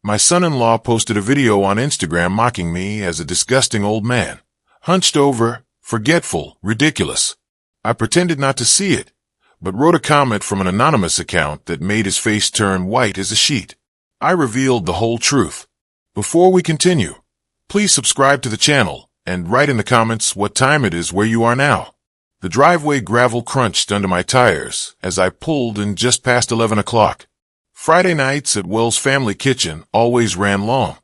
My son-in-law posted a video on Instagram mocking me as a disgusting old man. Hunched over, forgetful, ridiculous. I pretended not to see it, but wrote a comment from an anonymous account that made his face turn white as a sheet. I revealed the whole truth. Before we continue, please subscribe to the channel and write in the comments what time it is where you are now. The driveway gravel crunched under my tires as I pulled in just past 11 o'clock. Friday nights at Wells' family kitchen always ran long.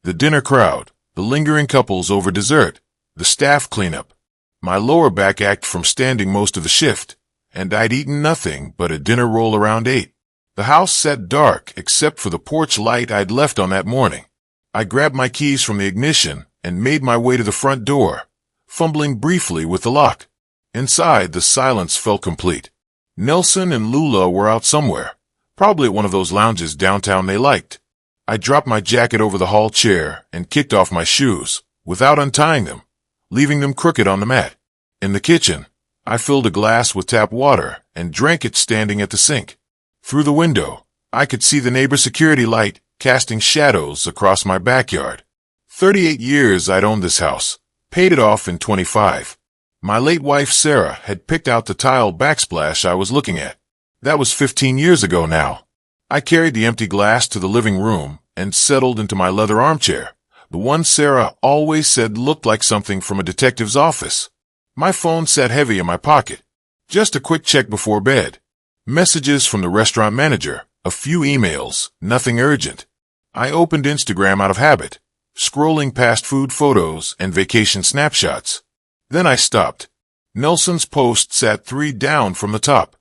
The dinner crowd, the lingering couples over dessert, the staff cleanup. My lower back ached from standing most of the shift, and I'd eaten nothing but a dinner roll around 8. The house sat dark except for the porch light I'd left on that morning. I grabbed my keys from the ignition and made my way to the front door, fumbling briefly with the lock. Inside, the silence felt complete. Nelson and Lula were out somewhere, probably at one of those lounges downtown they liked. I dropped my jacket over the hall chair and kicked off my shoes, without untying them, leaving them crooked on the mat. In the kitchen, I filled a glass with tap water and drank it standing at the sink. Through the window, I could see the neighbor's security light casting shadows across my backyard. 38 years I'd owned this house, paid it off in 25. My late wife Sarah had picked out the tile backsplash I was looking at. That was 15 years ago now. I carried the empty glass to the living room and settled into my leather armchair, the one Sarah always said looked like something from a detective's office. My phone sat heavy in my pocket. Just a quick check before bed. Messages from the restaurant manager, a few emails, nothing urgent. I opened Instagram out of habit, scrolling past food photos and vacation snapshots. Then I stopped. Nelson's post sat 3 down from the top.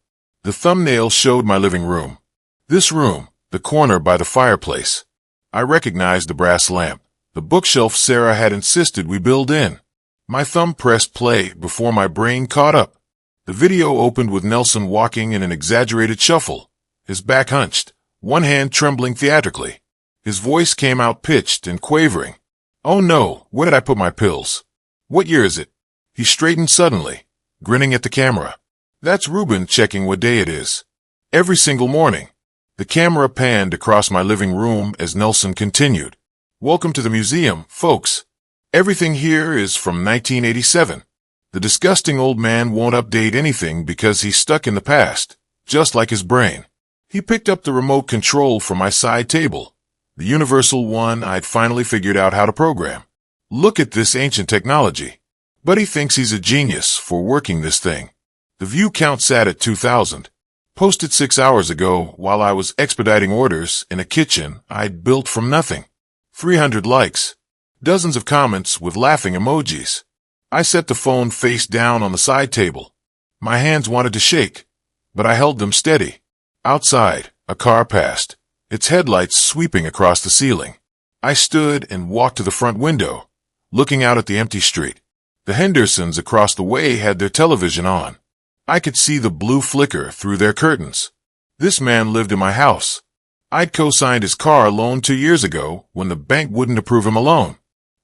The thumbnail showed my living room. This room, the corner by the fireplace. I recognized the brass lamp, the bookshelf Sarah had insisted we build in. My thumb pressed play before my brain caught up. The video opened with Nelson walking in an exaggerated shuffle, his back hunched, one hand trembling theatrically. His voice came out pitched and quavering. "Oh no, where did I put my pills? What year is it?" He straightened suddenly, grinning at the camera. "That's Ruben checking what day it is. Every single morning." The camera panned across my living room as Nelson continued. "Welcome to the museum, folks. Everything here is from 1987. The disgusting old man won't update anything because he's stuck in the past, just like his brain." He picked up the remote control from my side table, the universal one I'd finally figured out how to program. "Look at this ancient technology. But he thinks he's a genius for working this thing." The view count sat at 2,000. Posted 6 hours ago while I was expediting orders in a kitchen I'd built from nothing. 300 likes. Dozens of comments with laughing emojis. I set the phone face down on the side table. My hands wanted to shake, but I held them steady. Outside, a car passed, its headlights sweeping across the ceiling. I stood and walked to the front window, looking out at the empty street. The Hendersons across the way had their television on. I could see the blue flicker through their curtains. This man lived in my house. I'd co-signed his car loan 2 years ago when the bank wouldn't approve him a loan.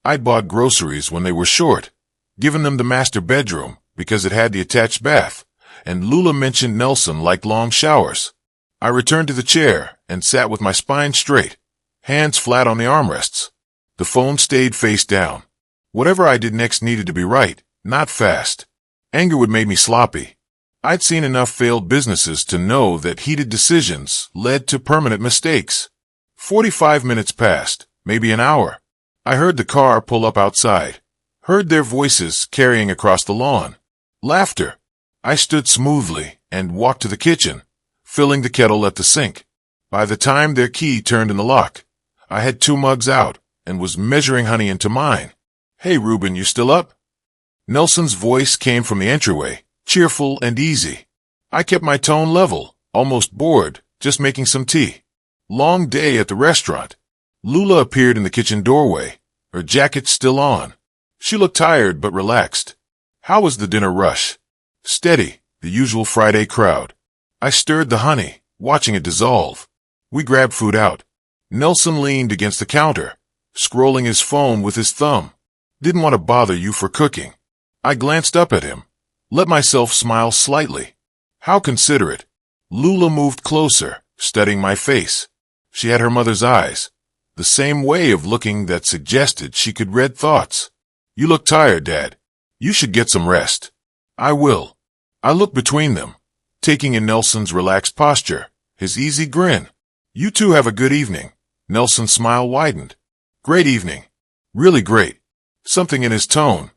I'd bought groceries when they were short, given them the master bedroom because it had the attached bath, and Lula mentioned Nelson liked long showers. I returned to the chair and sat with my spine straight, hands flat on the armrests. The phone stayed face down. Whatever I did next needed to be right, not fast. Anger would make me sloppy. I'd seen enough failed businesses to know that heated decisions led to permanent mistakes. 45 minutes passed, maybe an hour. I heard the car pull up outside, heard their voices carrying across the lawn. Laughter. I stood smoothly and walked to the kitchen, filling the kettle at the sink. By the time their key turned in the lock, I had 2 mugs out and was measuring honey into mine. "Hey, Ruben, you still up?" Nelson's voice came from the entryway, cheerful and easy. I kept my tone level, almost bored, just making some tea. Long day at the restaurant. Lula appeared in the kitchen doorway, her jacket still on. She looked tired but relaxed. How was the dinner rush? Steady, the usual Friday crowd. I stirred the honey, watching it dissolve. We grabbed food out. Nelson leaned against the counter, scrolling his phone with his thumb. "Didn't want to bother you for cooking." I glanced up at him, let myself smile slightly. How considerate. Lula moved closer, studying my face. She had her mother's eyes, The same way of looking that suggested she could read thoughts. You look tired, Dad. You should get some rest. I will. I look between them, taking in Nelson's relaxed posture, his easy grin. You two have a good evening. Nelson's smile widened. Great evening. Really great. Something in his tone.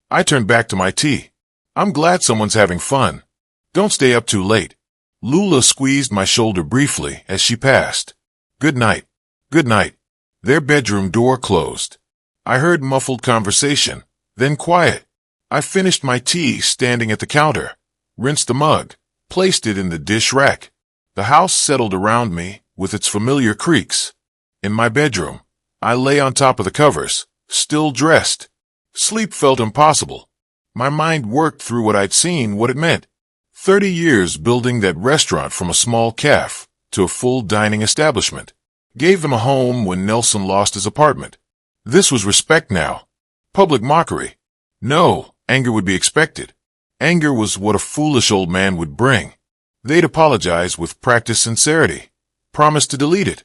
I turned back to my tea. I'm glad someone's having fun. Don't stay up too late. Lula squeezed my shoulder briefly as she passed. Good night. Good night. Their bedroom door closed. I heard muffled conversation, then quiet. I finished my tea standing at the counter, rinsed the mug, placed it in the dish rack. The house settled around me with its familiar creaks. In my bedroom, I lay on top of the covers, still dressed. Sleep felt impossible. My mind worked through what I'd seen, what it meant. 30 years building that restaurant from a small cafe to a full dining establishment. Gave them a home when Nelson lost his apartment. This was respect now. Public mockery. No, anger would be expected. Anger was what a foolish old man would bring. They'd apologize with practiced sincerity. Promise to delete it.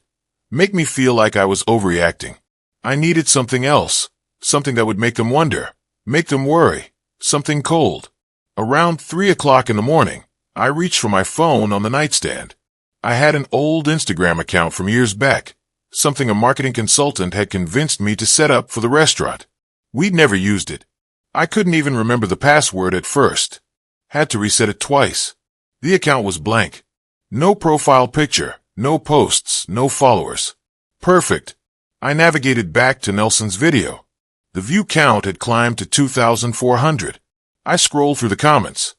Make me feel like I was overreacting. I needed something else. Something that would make them wonder. Make them worry. Something cold. Around 3 o'clock in the morning, I reached for my phone on the nightstand. I had an old Instagram account from years back, something a marketing consultant had convinced me to set up for the restaurant. We'd never used it. I couldn't even remember the password at first. Had to reset it twice. The account was blank. No profile picture, no posts, no followers. Perfect. I navigated back to Nelson's video. The view count had climbed to 2,400. I scrolled through the comments.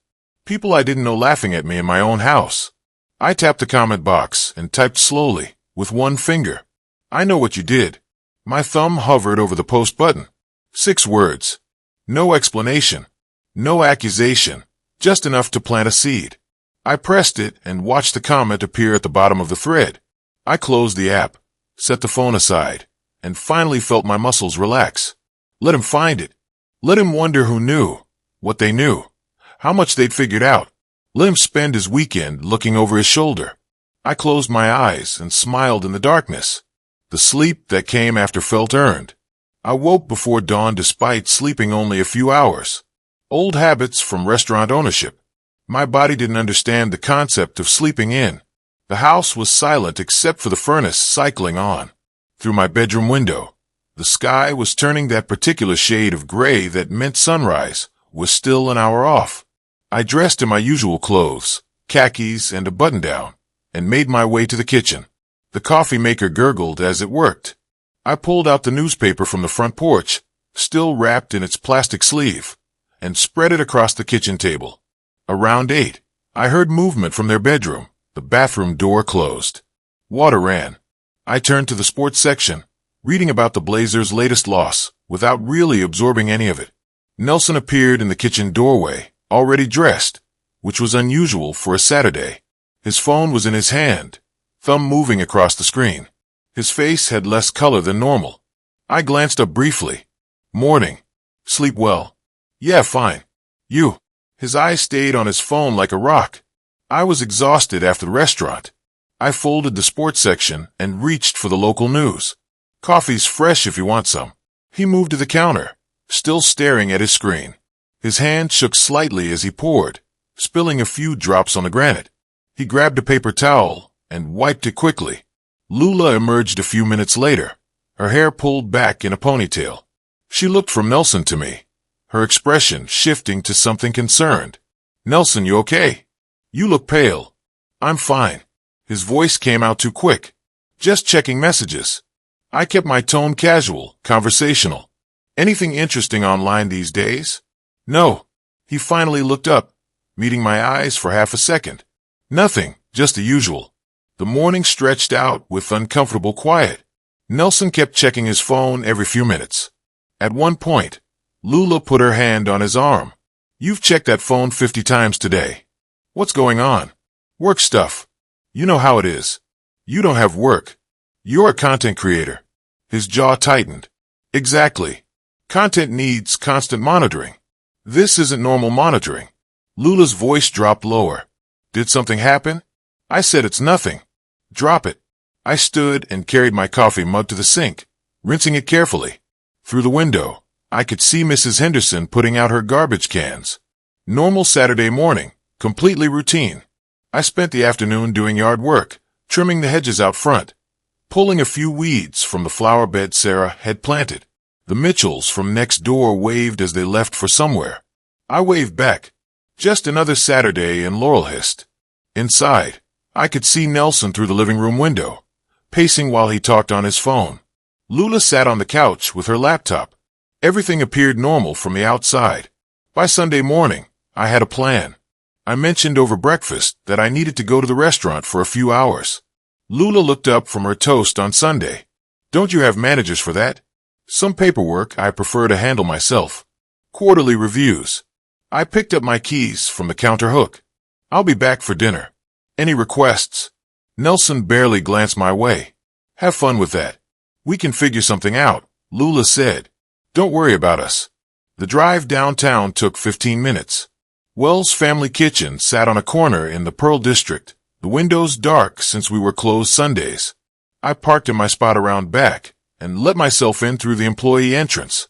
People I didn't know laughing at me in my own house. I tapped the comment box and typed slowly, with one finger. I know what you did. My thumb hovered over the post button. 6 words. No explanation. No accusation. Just enough to plant a seed. I pressed it and watched the comment appear at the bottom of the thread. I closed the app, set the phone aside, and finally felt my muscles relax. Let him find it. Let him wonder who knew, what they knew, how much they'd figured out. Let him spend his weekend looking over his shoulder. I closed my eyes and smiled in the darkness. The sleep that came after felt earned. I woke before dawn despite sleeping only a few hours. Old habits from restaurant ownership. My body didn't understand the concept of sleeping in. The house was silent except for the furnace cycling on. Through my bedroom window, the sky was turning that particular shade of gray that meant sunrise was still an hour off. I dressed in my usual clothes, khakis and a button-down, and made my way to the kitchen. The coffee maker gurgled as it worked. I pulled out the newspaper from the front porch, still wrapped in its plastic sleeve, and spread it across the kitchen table. Around 8, I heard movement from their bedroom. The bathroom door closed. Water ran. I turned to the sports section, reading about the Blazers' latest loss, without really absorbing any of it. Nelson appeared in the kitchen doorway, already dressed, which was unusual for a Saturday. His phone was in his hand, thumb moving across the screen. His face had less color than normal. I glanced up briefly. Morning. Sleep well? Yeah, fine. You? His eyes stayed on his phone like a rock. I was exhausted after the restaurant. I folded the sports section and reached for the local news. Coffee's fresh if you want some. He moved to the counter, still staring at his screen. His hand shook slightly as he poured, spilling a few drops on the granite. He grabbed a paper towel and wiped it quickly. Lula emerged a few minutes later, her hair pulled back in a ponytail. She looked from Nelson to me, her expression shifting to something concerned. Nelson, you okay? You look pale. I'm fine. His voice came out too quick. Just checking messages. I kept my tone casual, conversational. Anything interesting online these days? No. He finally looked up, meeting my eyes for half a second. Nothing, just the usual. The morning stretched out with uncomfortable quiet. Nelson kept checking his phone every few minutes. At one point, Lula put her hand on his arm. You've checked that phone 50 times today. What's going on? Work stuff. You know how it is. You don't have work. You're a content creator. His jaw tightened. Exactly. Content needs constant monitoring. This isn't normal monitoring. Lula's voice dropped lower. Did something happen? I said it's nothing. Drop it. I stood and carried my coffee mug to the sink, rinsing it carefully. Through the window, I could see Mrs. Henderson putting out her garbage cans. Normal Saturday morning, completely routine. I spent the afternoon doing yard work, trimming the hedges out front, pulling a few weeds from the flower bed Sarah had planted. The Mitchells from next door waved as they left for somewhere. I waved back. Just another Saturday in Laurelhurst. Inside, I could see Nelson through the living room window, pacing while he talked on his phone. Lula sat on the couch with her laptop. Everything appeared normal from the outside. By Sunday morning, I had a plan. I mentioned over breakfast that I needed to go to the restaurant for a few hours. Lula looked up from her toast on Sunday. Don't you have managers for that? Some paperwork I prefer to handle myself. Quarterly reviews. I picked up my keys from the counter hook. I'll be back for dinner. Any requests? Nelson barely glanced my way. Have fun with that. We can figure something out, Lula said. Don't worry about us. The drive downtown took 15 minutes. Wells' family kitchen sat on a corner in the Pearl District, the windows dark since we were closed Sundays. I parked in my spot around back and let myself in through the employee entrance.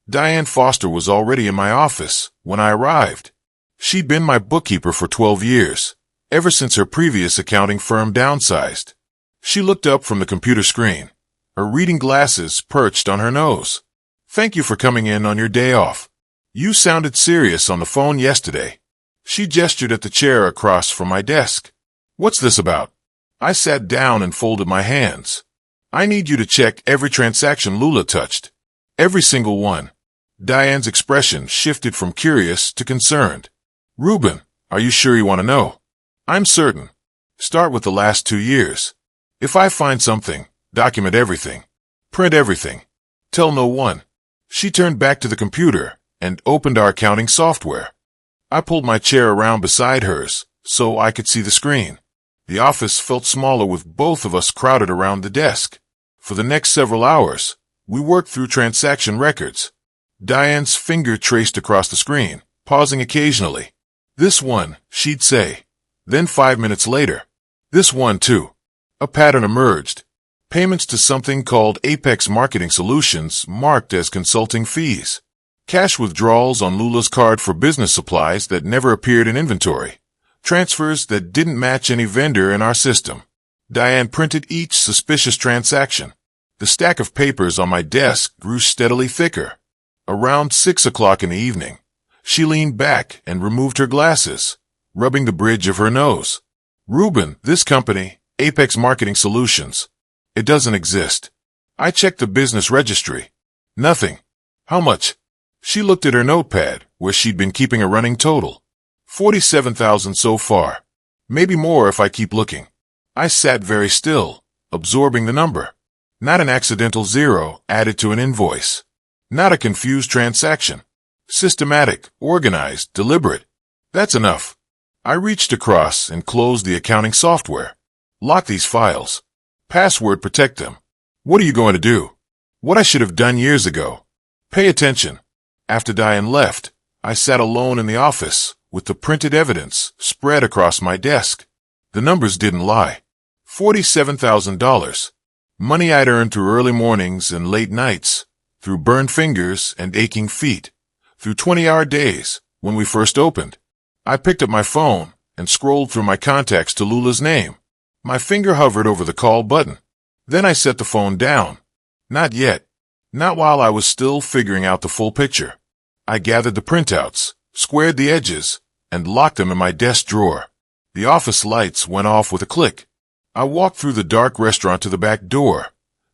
Diane Foster was already in my office when I arrived. She'd been my bookkeeper for 12 years, ever since her previous accounting firm downsized. She looked up from the computer screen, her reading glasses perched on her nose. Thank you for coming in on your day off. You sounded serious on the phone yesterday. She gestured at the chair across from my desk. What's this about? I sat down and folded my hands. I need you to check every transaction Lula touched. Every single one. Diane's expression shifted from curious to concerned. Reuben, are you sure you want to know? I'm certain. Start with the last 2 years. If I find something, document everything. Print everything. Tell no one. She turned back to the computer and opened our accounting software. I pulled my chair around beside hers so I could see the screen. The office felt smaller with both of us crowded around the desk. For the next several hours, we worked through transaction records. Diane's finger traced across the screen, pausing occasionally. This one, she'd say. Then 5 minutes later, this one too. A pattern emerged. Payments to something called Apex Marketing Solutions marked as consulting fees. Cash withdrawals on Lula's card for business supplies that never appeared in inventory. Transfers that didn't match any vendor in our system. Diane printed each suspicious transaction. The stack of papers on my desk grew steadily thicker. Around 6 o'clock in the evening, she leaned back and removed her glasses, rubbing the bridge of her nose. Reuben, this company, Apex Marketing Solutions, it doesn't exist. I checked the business registry. Nothing. How much? She looked at her notepad, where she'd been keeping a running total. 47,000 so far. Maybe more if I keep looking. I sat very still, absorbing the number. Not an accidental zero added to an invoice. Not a confused transaction. Systematic, organized, deliberate. That's enough. I reached across and closed the accounting software. Lock these files. Password protect them. What are you going to do? What I should have done years ago. Pay attention. After Diane left, I sat alone in the office with the printed evidence spread across my desk. The numbers didn't lie. $47,000. Money I'd earned through early mornings and late nights, through burned fingers and aching feet, through 20-hour days when we first opened. I picked up my phone and scrolled through my contacts to Lula's name. My finger hovered over the call button. Then I set the phone down. Not yet. Not while I was still figuring out the full picture. I gathered the printouts, squared the edges, and locked them in my desk drawer. The office lights went off with a click. I walked through the dark restaurant to the back door,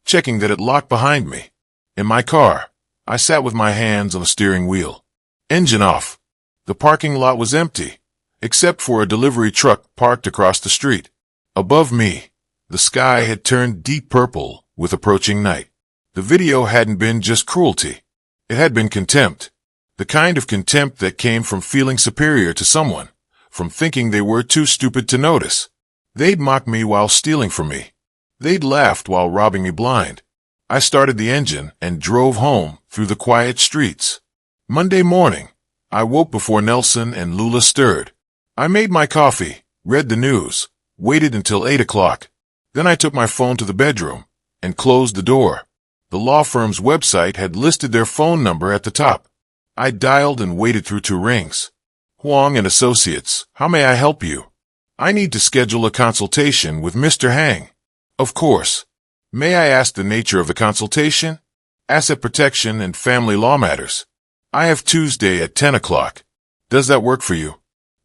checking that it locked behind me. In my car, I sat with my hands on the steering wheel. Engine off. The parking lot was empty, except for a delivery truck parked across the street. Above me, the sky had turned deep purple with approaching night. The video hadn't been just cruelty. It had been contempt. The kind of contempt that came from feeling superior to someone, from thinking they were too stupid to notice. They'd mocked me while stealing from me. They'd laughed while robbing me blind. I started the engine and drove home through the quiet streets. Monday morning, I woke before Nelson and Lula stirred. I made my coffee, read the news, waited until 8 o'clock. Then I took my phone to the bedroom and closed the door. The law firm's website had listed their phone number at the top. I dialed and waited through 2 rings. Huang and Associates, how may I help you? I need to schedule a consultation with Mr. Hang. Of course. May I ask the nature of the consultation? Asset protection and family law matters. I have Tuesday at 10 o'clock. Does that work for you?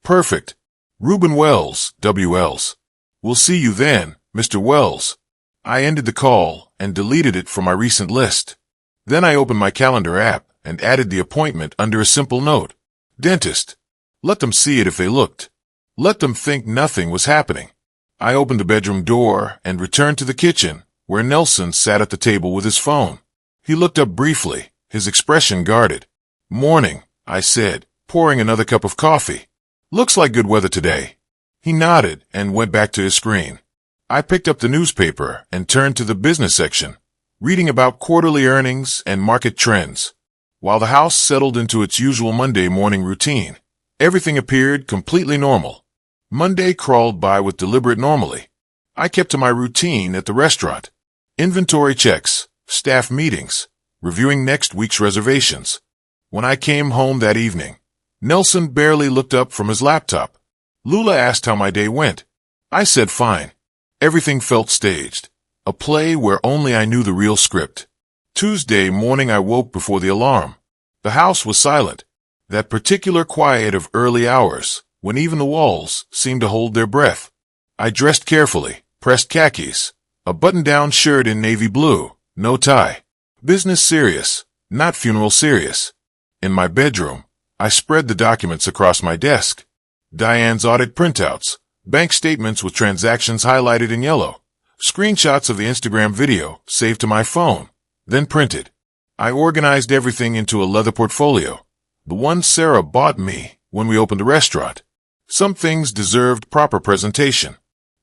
Perfect. Reuben Wells, WLs. We'll see you then, Mr. Wells. I ended the call and deleted it from my recent list. Then I opened my calendar app and added the appointment under a simple note. Dentist. Let them see it if they looked. Let them think nothing was happening. I opened the bedroom door and returned to the kitchen, where Nelson sat at the table with his phone. He looked up briefly, his expression guarded. Morning, I said, pouring another cup of coffee. Looks like good weather today. He nodded and went back to his screen. I picked up the newspaper and turned to the business section, reading about quarterly earnings and market trends. While the house settled into its usual Monday morning routine, everything appeared completely normal. Monday crawled by with deliberate normalcy. I kept to my routine at the restaurant. Inventory checks, staff meetings, reviewing next week's reservations. When I came home that evening, Nelson barely looked up from his laptop. Lula asked how my day went. I said fine. Everything felt staged. A play where only I knew the real script. Tuesday morning I woke before the alarm. The house was silent. That particular quiet of early hours, when even the walls seemed to hold their breath. I dressed carefully, pressed khakis, a button-down shirt in navy blue, no tie. Business serious, not funeral serious. In my bedroom, I spread the documents across my desk. Diane's audit printouts, bank statements with transactions highlighted in yellow, screenshots of the Instagram video saved to my phone, then printed. I organized everything into a leather portfolio, the one Sarah bought me when we opened the restaurant. Some things deserved proper presentation.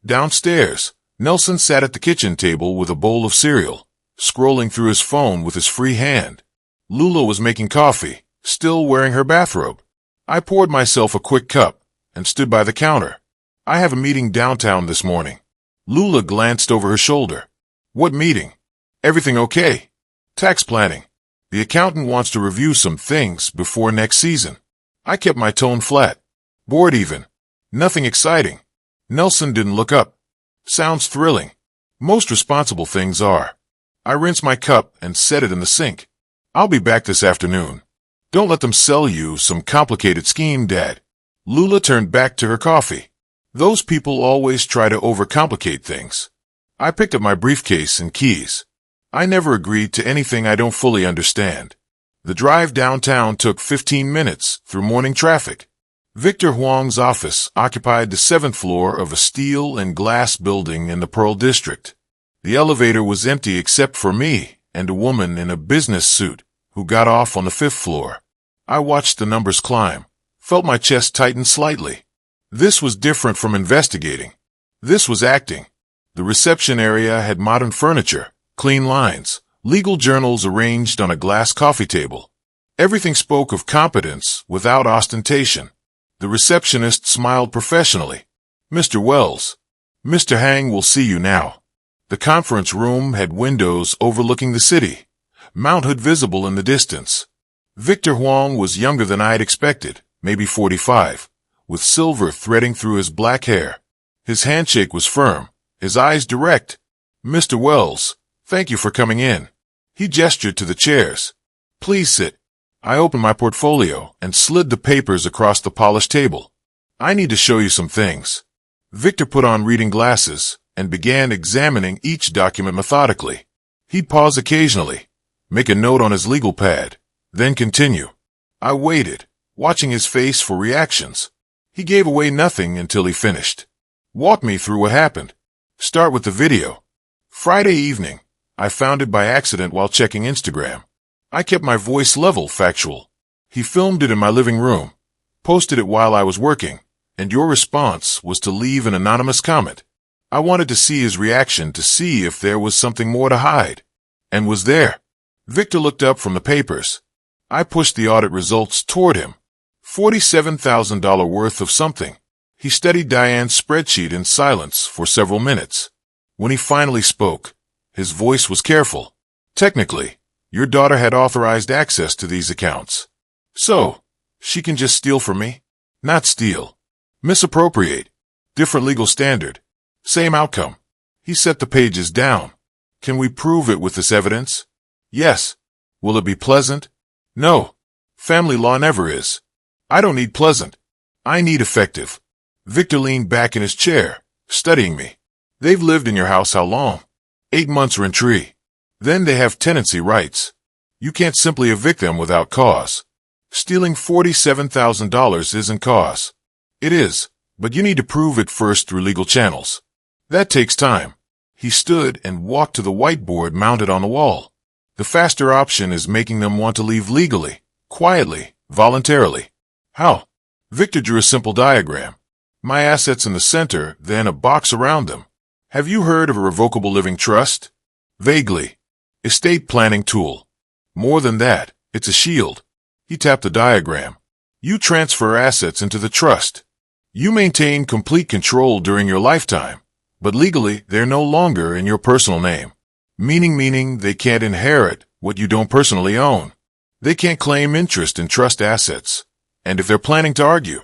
Downstairs, Nelson sat at the kitchen table with a bowl of cereal, scrolling through his phone with his free hand. Lula was making coffee, still wearing her bathrobe. I poured myself a quick cup and stood by the counter. I have a meeting downtown this morning. Lula glanced over her shoulder. What meeting? Everything okay? Tax planning. The accountant wants to review some things before next season. I kept my tone flat. Bored even. Nothing exciting. Nelson didn't look up. Sounds thrilling. Most responsible things are. I rinsed my cup and set it in the sink. I'll be back this afternoon. Don't let them sell you some complicated scheme, Dad. Lula turned back to her coffee. Those people always try to overcomplicate things. I picked up my briefcase and keys. I never agreed to anything I don't fully understand. The drive downtown took 15 minutes through morning traffic. Victor Huang's office occupied the 7th floor of a steel and glass building in the Pearl District. The elevator was empty except for me and a woman in a business suit who got off on the 5th floor. I watched the numbers climb, felt my chest tighten slightly. This was different from investigating. This was acting. The reception area had modern furniture, clean lines, legal journals arranged on a glass coffee table. Everything spoke of competence without ostentation. The receptionist smiled professionally. Mr. Wells, Mr. Hang will see you now. The conference room had windows overlooking the city, Mount Hood visible in the distance. Victor Huang was younger than I had expected, maybe 45, with silver threading through his black hair. His handshake was firm, his eyes direct. Mr. Wells, thank you for coming in. He gestured to the chairs. Please sit. I opened my portfolio and slid the papers across the polished table. I need to show you some things. Victor put on reading glasses and began examining each document methodically. He'd pause occasionally, make a note on his legal pad, then continue. I waited, watching his face for reactions. He gave away nothing until he finished. Walk me through what happened. Start with the video. Friday evening. I found it by accident while checking Instagram. I kept my voice level factual. He filmed it in my living room, posted it while I was working, and your response was to leave an anonymous comment. I wanted to see his reaction to see if there was something more to hide. And was there. Victor looked up from the papers. I pushed the audit results toward him. $47,000 worth of something. He studied Diane's spreadsheet in silence for several minutes. When he finally spoke, his voice was careful. Technically, your daughter had authorized access to these accounts. So, she can just steal from me? Not steal. Misappropriate. Different legal standard. Same outcome. He set the pages down. Can we prove it with this evidence? Yes. Will it be pleasant? No. Family law never is. I don't need pleasant. I need effective. Victor leaned back in his chair, studying me. They've lived in your house how long? 8 months rent-free. Then they have tenancy rights. You can't simply evict them without cause. Stealing $47,000 isn't cause. It is, but you need to prove it first through legal channels. That takes time. He stood and walked to the whiteboard mounted on the wall. The faster option is making them want to leave legally, quietly, voluntarily. How? Victor drew a simple diagram. My assets in the center, then a box around them. Have you heard of a revocable living trust? Vaguely. Estate planning tool. More than that, it's a shield. He tapped the diagram. You transfer assets into the trust. You maintain complete control during your lifetime, but legally they're no longer in your personal name. Meaning they can't inherit what you don't personally own. They can't claim interest in trust assets. And if they're planning to argue,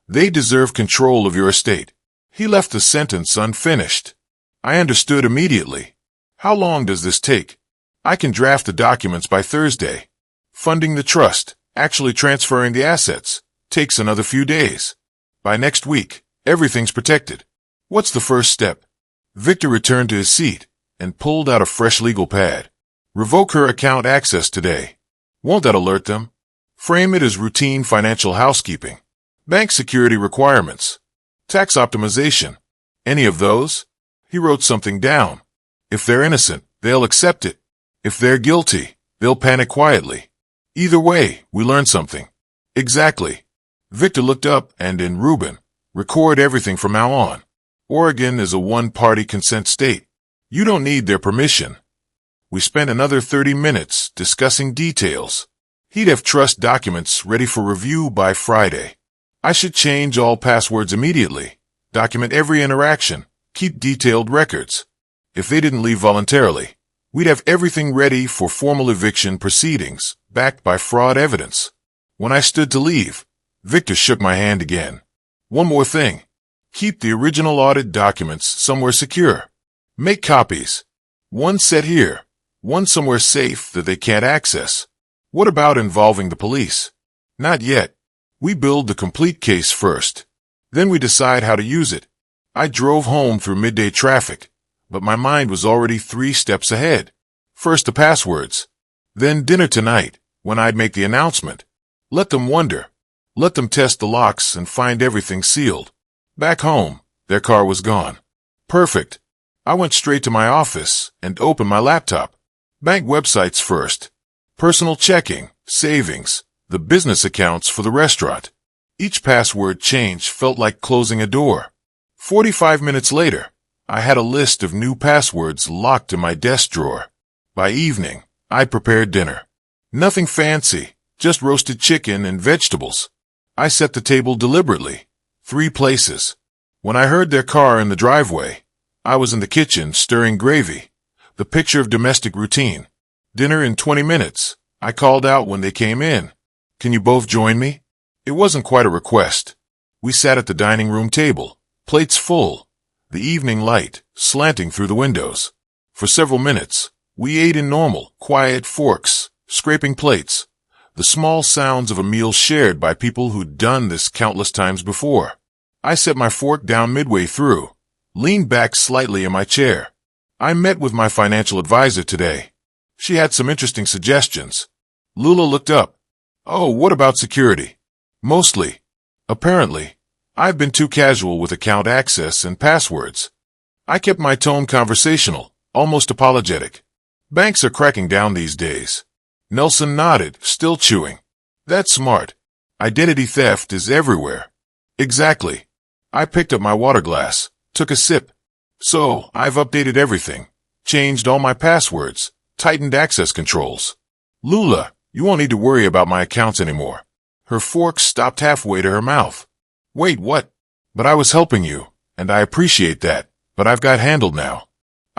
they deserve control of your estate. He left the sentence unfinished. I understood immediately. How long does this take? I can draft the documents by Thursday. Funding the trust, actually transferring the assets, takes another few days. By next week, everything's protected. What's the first step? Victor returned to his seat and pulled out a fresh legal pad. Revoke her account access today. Won't that alert them? Frame it as routine financial housekeeping. Bank security requirements. Tax optimization. Any of those? He wrote something down. If they're innocent, they'll accept it. If they're guilty, they'll panic quietly. Either way, we learn something. Exactly. Victor looked up and in Reuben, record everything from now on. Oregon is a one-party consent state. You don't need their permission. We spent another 30 minutes discussing details. He'd have trust documents ready for review by Friday. I should change all passwords immediately, document every interaction, keep detailed records. If they didn't leave voluntarily, we'd have everything ready for formal eviction proceedings, backed by fraud evidence. When I stood to leave, Victor shook my hand again. One more thing. Keep the original audit documents somewhere secure. Make copies. One set here, one somewhere safe that they can't access. What about involving the police? Not yet. We build the complete case first. Then we decide how to use it. I drove home through midday traffic, but my mind was already 3 steps ahead. First the passwords. Then dinner tonight, when I'd make the announcement. Let them wonder. Let them test the locks and find everything sealed. Back home, their car was gone. Perfect. I went straight to my office and opened my laptop. Bank websites first. Personal checking, savings, the business accounts for the restaurant. Each password change felt like closing a door. 45 minutes later, I had a list of new passwords locked in my desk drawer. By evening, I prepared dinner. Nothing fancy, just roasted chicken and vegetables. I set the table deliberately. 3 places. When I heard their car in the driveway, I was in the kitchen stirring gravy. The picture of domestic routine. Dinner in 20 minutes. I called out when they came in. Can you both join me? It wasn't quite a request. We sat at the dining room table, plates full, the evening light slanting through the windows. For several minutes, we ate in normal, quiet forks, scraping plates, the small sounds of a meal shared by people who'd done this countless times before. I set my fork down midway through, leaned back slightly in my chair. I met with my financial advisor today. She had some interesting suggestions. Lula looked up. Oh, what about security? Mostly. Apparently, I've been too casual with account access and passwords. I kept my tone conversational, almost apologetic. Banks are cracking down these days. Nelson nodded, still chewing. That's smart. Identity theft is everywhere. Exactly. I picked up my water glass, took a sip. So, I've updated everything, changed all my passwords, tightened access controls. Lula, you won't need to worry about my accounts anymore. Her fork stopped halfway to her mouth. Wait, what? But I was helping you, and I appreciate that, but I've got handled now.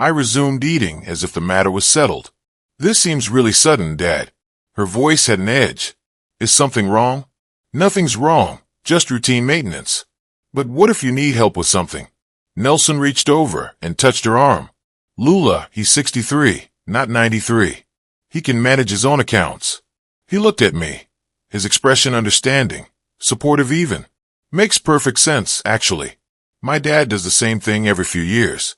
I resumed eating as if the matter was settled. This seems really sudden, Dad. Her voice had an edge. Is something wrong? Nothing's wrong, just routine maintenance. But what if you need help with something? Nelson reached over and touched her arm. Lula, he's 63, not 93. He can manage his own accounts. He looked at me, his expression understanding, supportive even. Makes perfect sense, actually. My dad does the same thing every few years.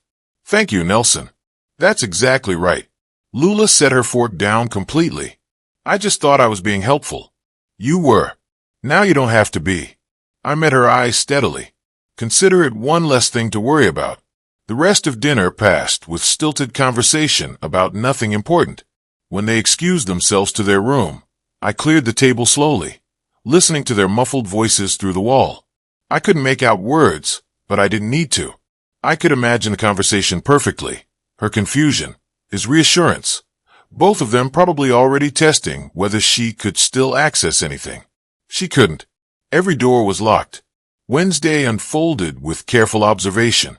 Thank you, Nelson. That's exactly right. Lula set her fork down completely. I just thought I was being helpful. You were. Now you don't have to be. I met her eyes steadily. Consider it one less thing to worry about. The rest of dinner passed with stilted conversation about nothing important. When they excused themselves to their room, I cleared the table slowly, listening to their muffled voices through the wall. I couldn't make out words, but I didn't need to. I could imagine the conversation perfectly. Her confusion, his reassurance. Both of them probably already testing whether she could still access anything. She couldn't. Every door was locked. Wednesday unfolded with careful observation.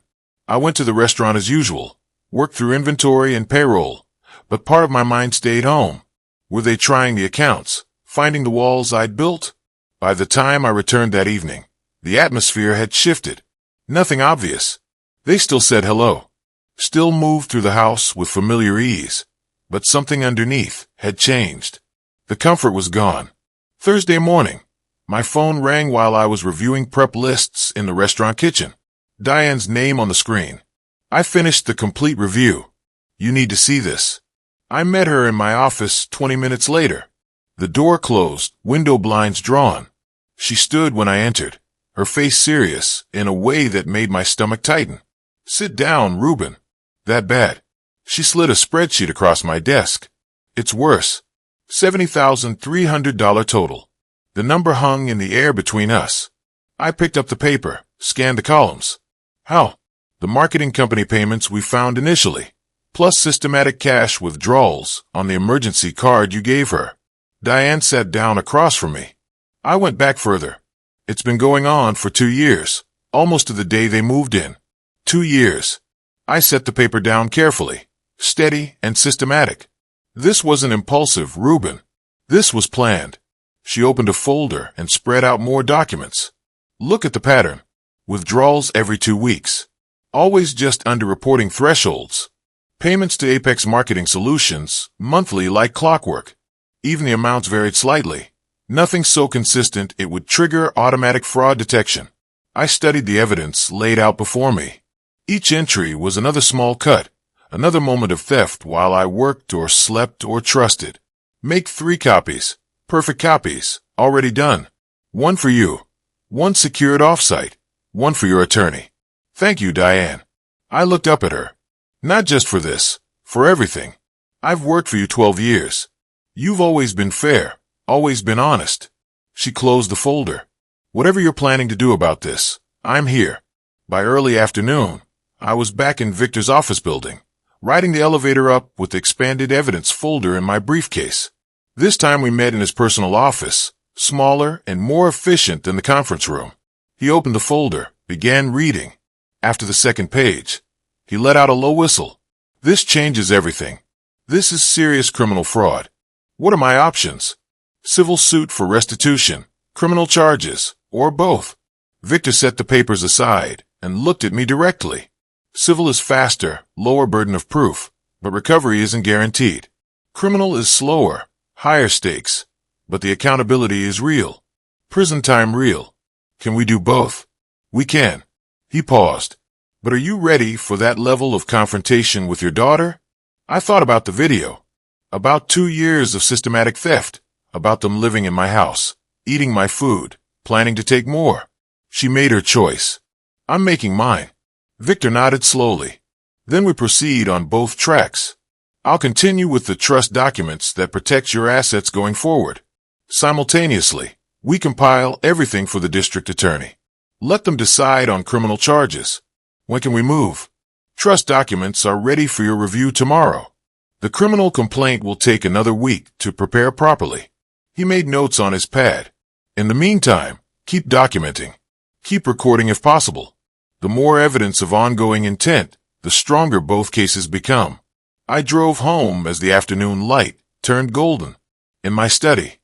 I went to the restaurant as usual, worked through inventory and payroll, but part of my mind stayed home. Were they trying the accounts, finding the walls I'd built? By the time I returned that evening, the atmosphere had shifted. Nothing obvious. They still said hello, still moved through the house with familiar ease, but something underneath had changed. The comfort was gone. Thursday morning, my phone rang while I was reviewing prep lists in the restaurant kitchen. Diane's name on the screen. I finished the complete review. You need to see this. I met her in my office 20 minutes later. The door closed, window blinds drawn. She stood when I entered, her face serious in a way that made my stomach tighten. Sit down, Reuben. That bad? She slid a spreadsheet across my desk. It's worse. $70,300 total. The number hung in the air between us. I picked up the paper, scanned the columns. How? The marketing company payments we found initially, plus systematic cash withdrawals on the emergency card you gave her. Diane sat down across from me. I went back further. It's been going on for 2 years, almost to the day they moved in. 2 years. I set the paper down carefully, steady and systematic. This wasn't impulsive, Reuben. This was planned. She opened a folder and spread out more documents. Look at the pattern. Withdrawals every 2 weeks. Always just under reporting thresholds. Payments to Apex Marketing Solutions, monthly like clockwork. Even the amounts varied slightly. Nothing so consistent it would trigger automatic fraud detection. I studied the evidence laid out before me. Each entry was another small cut, another moment of theft while I worked or slept or trusted. Make 3 copies. Perfect copies. Already done. 1 for you. 1 secured offsite. 1 for your attorney. Thank you, Diane. I looked up at her. Not just for this, for everything. I've worked for you 12 years. You've always been fair, always been honest. She closed the folder. Whatever you're planning to do about this, I'm here. By early afternoon, I was back in Victor's office building, riding the elevator up with the expanded evidence folder in my briefcase. This time we met in his personal office, smaller and more efficient than the conference room. He opened the folder, began reading. After the second page, he let out a low whistle. This changes everything. This is serious criminal fraud. What are my options? Civil suit for restitution, criminal charges, or both? Victor set the papers aside and looked at me directly. Civil is faster, lower burden of proof, but recovery isn't guaranteed. Criminal is slower, higher stakes, but the accountability is real. Prison time real. Can we do both? We can. He paused. But are you ready for that level of confrontation with your daughter? I thought about the video. About 2 years of systematic theft. About them living in my house, eating my food, planning to take more. She made her choice. I'm making mine. Victor nodded slowly. Then we proceed on both tracks. I'll continue with the trust documents that protect your assets going forward. Simultaneously, we compile everything for the district attorney. Let them decide on criminal charges. When can we move? Trust documents are ready for your review tomorrow. The criminal complaint will take another week to prepare properly. He made notes on his pad. In the meantime, keep documenting. Keep recording if possible. The more evidence of ongoing intent, the stronger both cases become. I drove home as the afternoon light turned golden. In my study,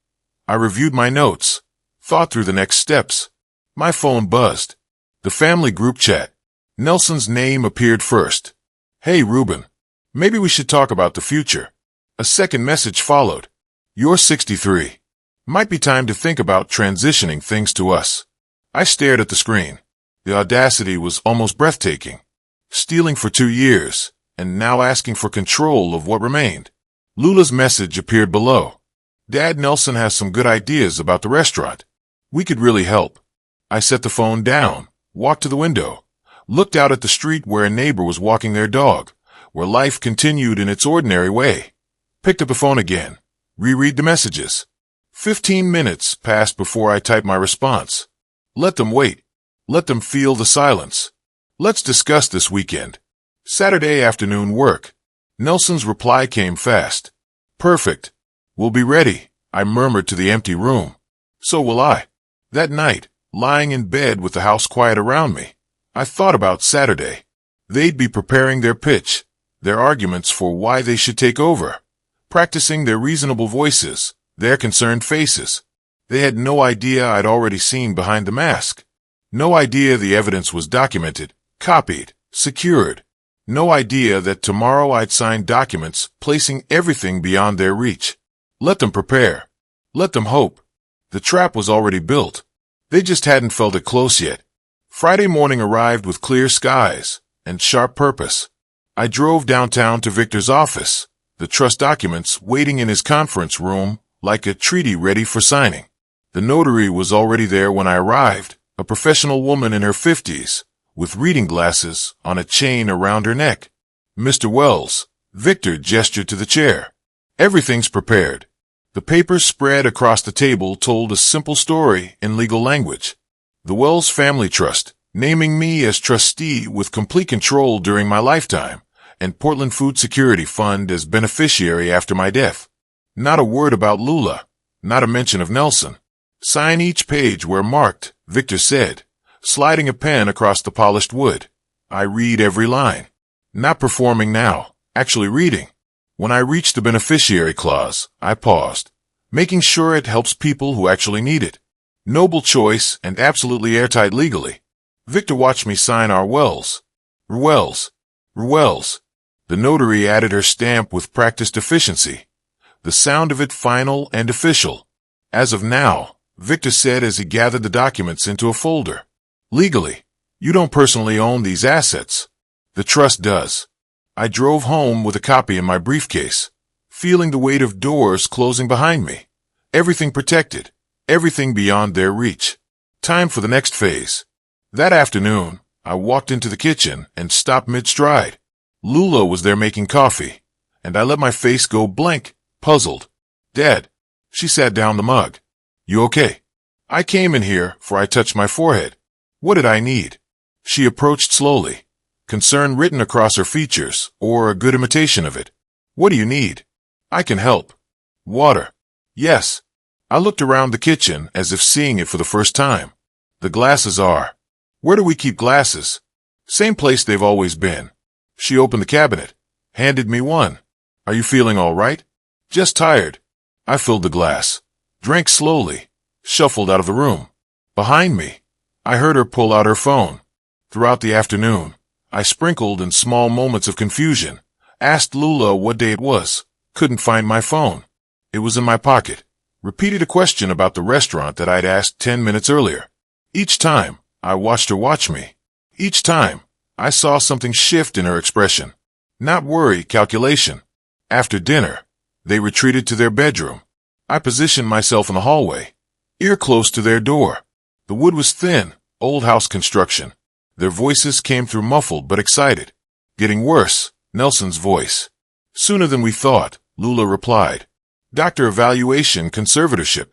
I reviewed my notes, thought through the next steps. My phone buzzed. The family group chat. Nelson's name appeared first. "Hey, Ruben. Maybe we should talk about the future." A second message followed. "You're 63. Might be time to think about transitioning things to us." I stared at the screen. The audacity was almost breathtaking. Stealing for 2 years, and now asking for control of what remained. Lula's message appeared below. "Dad, Nelson has some good ideas about the restaurant. We could really help." I set the phone down, walked to the window, looked out at the street where a neighbor was walking their dog, where life continued in its ordinary way. Picked up the phone again, reread the messages. 15 minutes passed before I typed my response. Let them wait. Let them feel the silence. Let's discuss this weekend. Saturday afternoon work. Nelson's reply came fast. "Perfect. We'll be ready," I murmured to the empty room. "So will I." That night, lying in bed with the house quiet around me, I thought about Saturday. They'd be preparing their pitch, their arguments for why they should take over, practicing their reasonable voices, their concerned faces. They had no idea I'd already seen behind the mask. No idea the evidence was documented, copied, secured. No idea that tomorrow I'd sign documents placing everything beyond their reach. Let them prepare. Let them hope. The trap was already built. They just hadn't felt it close yet. Friday morning arrived with clear skies and sharp purpose. I drove downtown to Victor's office, the trust documents waiting in his conference room like a treaty ready for signing. The notary was already there when I arrived, a professional woman in her 50s, with reading glasses on a chain around her neck. "Mr. Wells," Victor gestured to the chair. "Everything's prepared." The papers spread across the table told a simple story in legal language. The Wells Family Trust, naming me as trustee with complete control during my lifetime, and Portland Food Security Fund as beneficiary after my death. Not a word about Lula, not a mention of Nelson. "Sign each page where marked," Victor said, sliding a pen across the polished wood. I read every line. Not performing now, actually reading. When I reached the beneficiary clause, I paused, making sure it helps people who actually need it. Noble choice and absolutely airtight legally. Victor watched me sign our Wells. Wells. Wells. The notary added her stamp with practiced efficiency. The sound of it final and official. "As of now," Victor said as he gathered the documents into a folder. "Legally, you don't personally own these assets. The trust does." I drove home with a copy in my briefcase, feeling the weight of doors closing behind me. Everything protected, everything beyond their reach. Time for the next phase. That afternoon, I walked into the kitchen and stopped mid-stride. Lula was there making coffee, and I let my face go blank, puzzled. "Dad." She sat down the mug. "You okay?" I came in here, for I touched my forehead. What did I need? She approached slowly, concern written across her features, or a good imitation of it. "What do you need?" "I can help." "Water." "Yes." I looked around the kitchen as if seeing it for the first time. "The glasses are." "Where do we keep glasses?" "Same place they've always been." She opened the cabinet, handed me one. "Are you feeling all right?" "Just tired." I filled the glass, drank slowly, shuffled out of the room. Behind me, I heard her pull out her phone. Throughout the afternoon, I sprinkled in small moments of confusion, asked Lula what day it was, couldn't find my phone. It was in my pocket. Repeated a question about the restaurant that I'd asked 10 minutes earlier. Each time, I watched her watch me. Each time, I saw something shift in her expression. Not worry, calculation. After dinner, they retreated to their bedroom. I positioned myself in the hallway, ear close to their door. The wood was thin, old house construction. Their voices came through muffled but excited. "Getting worse," Nelson's voice. "Sooner than we thought," Lula replied. "Doctor evaluation conservatorship."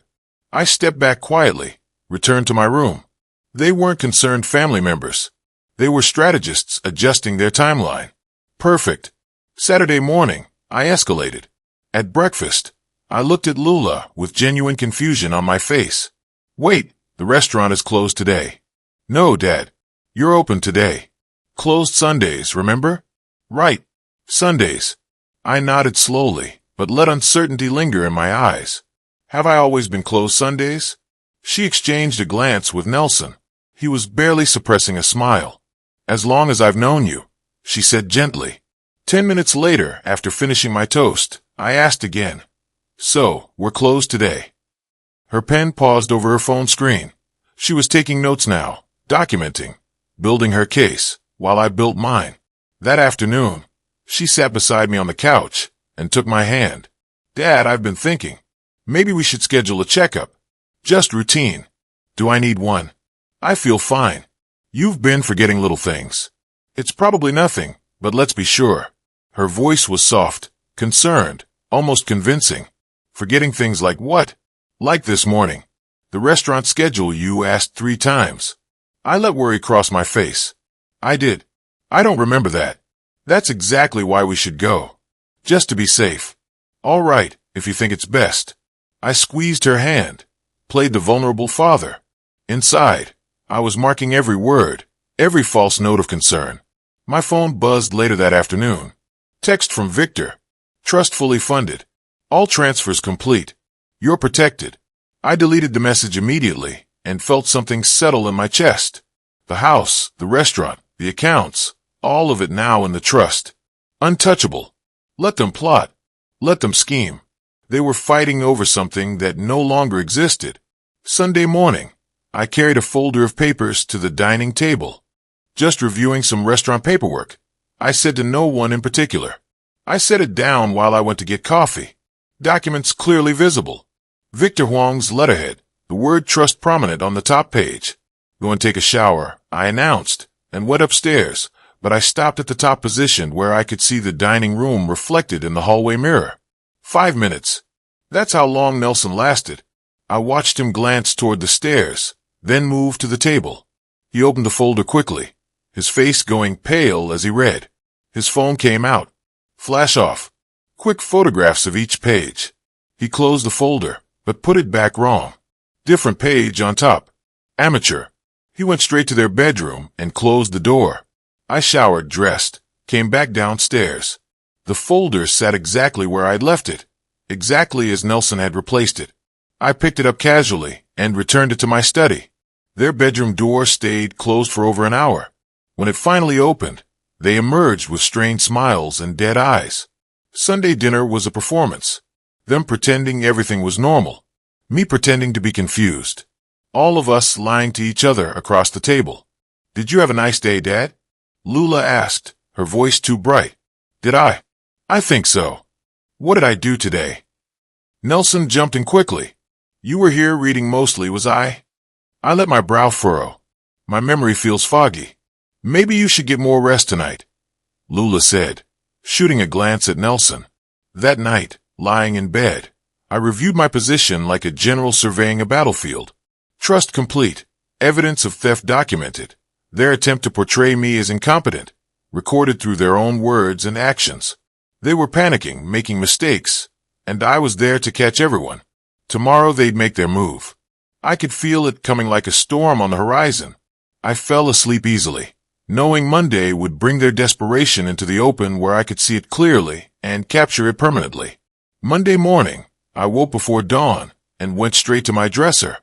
I stepped back quietly, returned to my room. They weren't concerned family members. They were strategists adjusting their timeline. Perfect. Saturday morning, I escalated. At breakfast, I looked at Lula with genuine confusion on my face. "Wait, the restaurant is closed today." "No, Dad. You're open today." "Closed Sundays, remember?" Right. Sundays. I nodded slowly, but let uncertainty linger in my eyes. Have I always been closed Sundays? She exchanged a glance with Nelson. He was barely suppressing a smile. As long as I've known you, she said gently. 10 minutes later, after finishing my toast, I asked again. So, we're closed today. Her pen paused over her phone screen. She was taking notes now, documenting, building her case, while I built mine. That afternoon, she sat beside me on the couch and took my hand. Dad, I've been thinking. Maybe we should schedule a checkup. Just routine. Do I need one? I feel fine. You've been forgetting little things. It's probably nothing, but let's be sure. Her voice was soft, concerned, almost convincing. Forgetting things like what? Like this morning. The restaurant schedule you asked 3 times. I let worry cross my face. I did. I don't remember that. That's exactly why we should go. Just to be safe. All right, if you think it's best. I squeezed her hand, played the vulnerable father. Inside, I was marking every word, every false note of concern. My phone buzzed later that afternoon. Text from Victor. Trust fully funded. All transfers complete. You're protected. I deleted the message immediately and felt something settle in my chest. The house, the restaurant, the accounts, all of it now in the trust. Untouchable. Let them plot. Let them scheme. They were fighting over something that no longer existed. Sunday morning, I carried a folder of papers to the dining table. Just reviewing some restaurant paperwork. I said to no one in particular. I set it down while I went to get coffee. Documents clearly visible. Victor Huang's letterhead, the word trust prominent on the top page. Go and take a shower, I announced, and went upstairs, but I stopped at the top position where I could see the dining room reflected in the hallway mirror. 5 minutes. That's how long Nelson lasted. I watched him glance toward the stairs, then move to the table. He opened the folder quickly, his face going pale as he read. His phone came out. Flash off. Quick photographs of each page. He closed the folder, but put it back wrong. Different page on top. Amateur. He went straight to their bedroom and closed the door. I showered, dressed, came back downstairs. The folder sat exactly where I'd left it, exactly as Nelson had replaced it. I picked it up casually and returned it to my study. Their bedroom door stayed closed for over an hour. When it finally opened, they emerged with strained smiles and dead eyes. Sunday dinner was a performance. Them pretending everything was normal. Me pretending to be confused. All of us lying to each other across the table. Did you have a nice day, Dad? Lula asked, her voice too bright. Did I? I think so. What did I do today? Nelson jumped in quickly. You were here reading mostly, was I? I let my brow furrow. My memory feels foggy. Maybe you should get more rest tonight, Lula said, shooting a glance at Nelson. That night, lying in bed, I reviewed my position like a general surveying a battlefield. Trust complete. Evidence of theft documented. Their attempt to portray me as incompetent, recorded through their own words and actions. They were panicking, making mistakes, and I was there to catch everyone. Tomorrow they'd make their move. I could feel it coming like a storm on the horizon. I fell asleep easily, knowing Monday would bring their desperation into the open where I could see it clearly and capture it permanently. Monday morning, I woke before dawn and went straight to my dresser.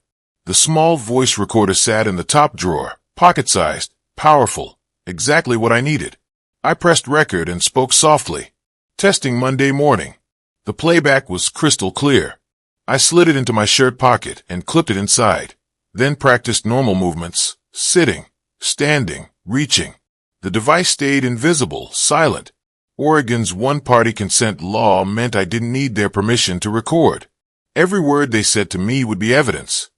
The small voice recorder sat in the top drawer, pocket-sized, powerful, exactly what I needed. I pressed record and spoke softly. Testing Monday morning. The playback was crystal clear. I slid it into my shirt pocket and clipped it inside, then practiced normal movements, sitting, standing, reaching. The device stayed invisible, silent. Oregon's one-party consent law meant I didn't need their permission to record. Every word they said to me would be evidence.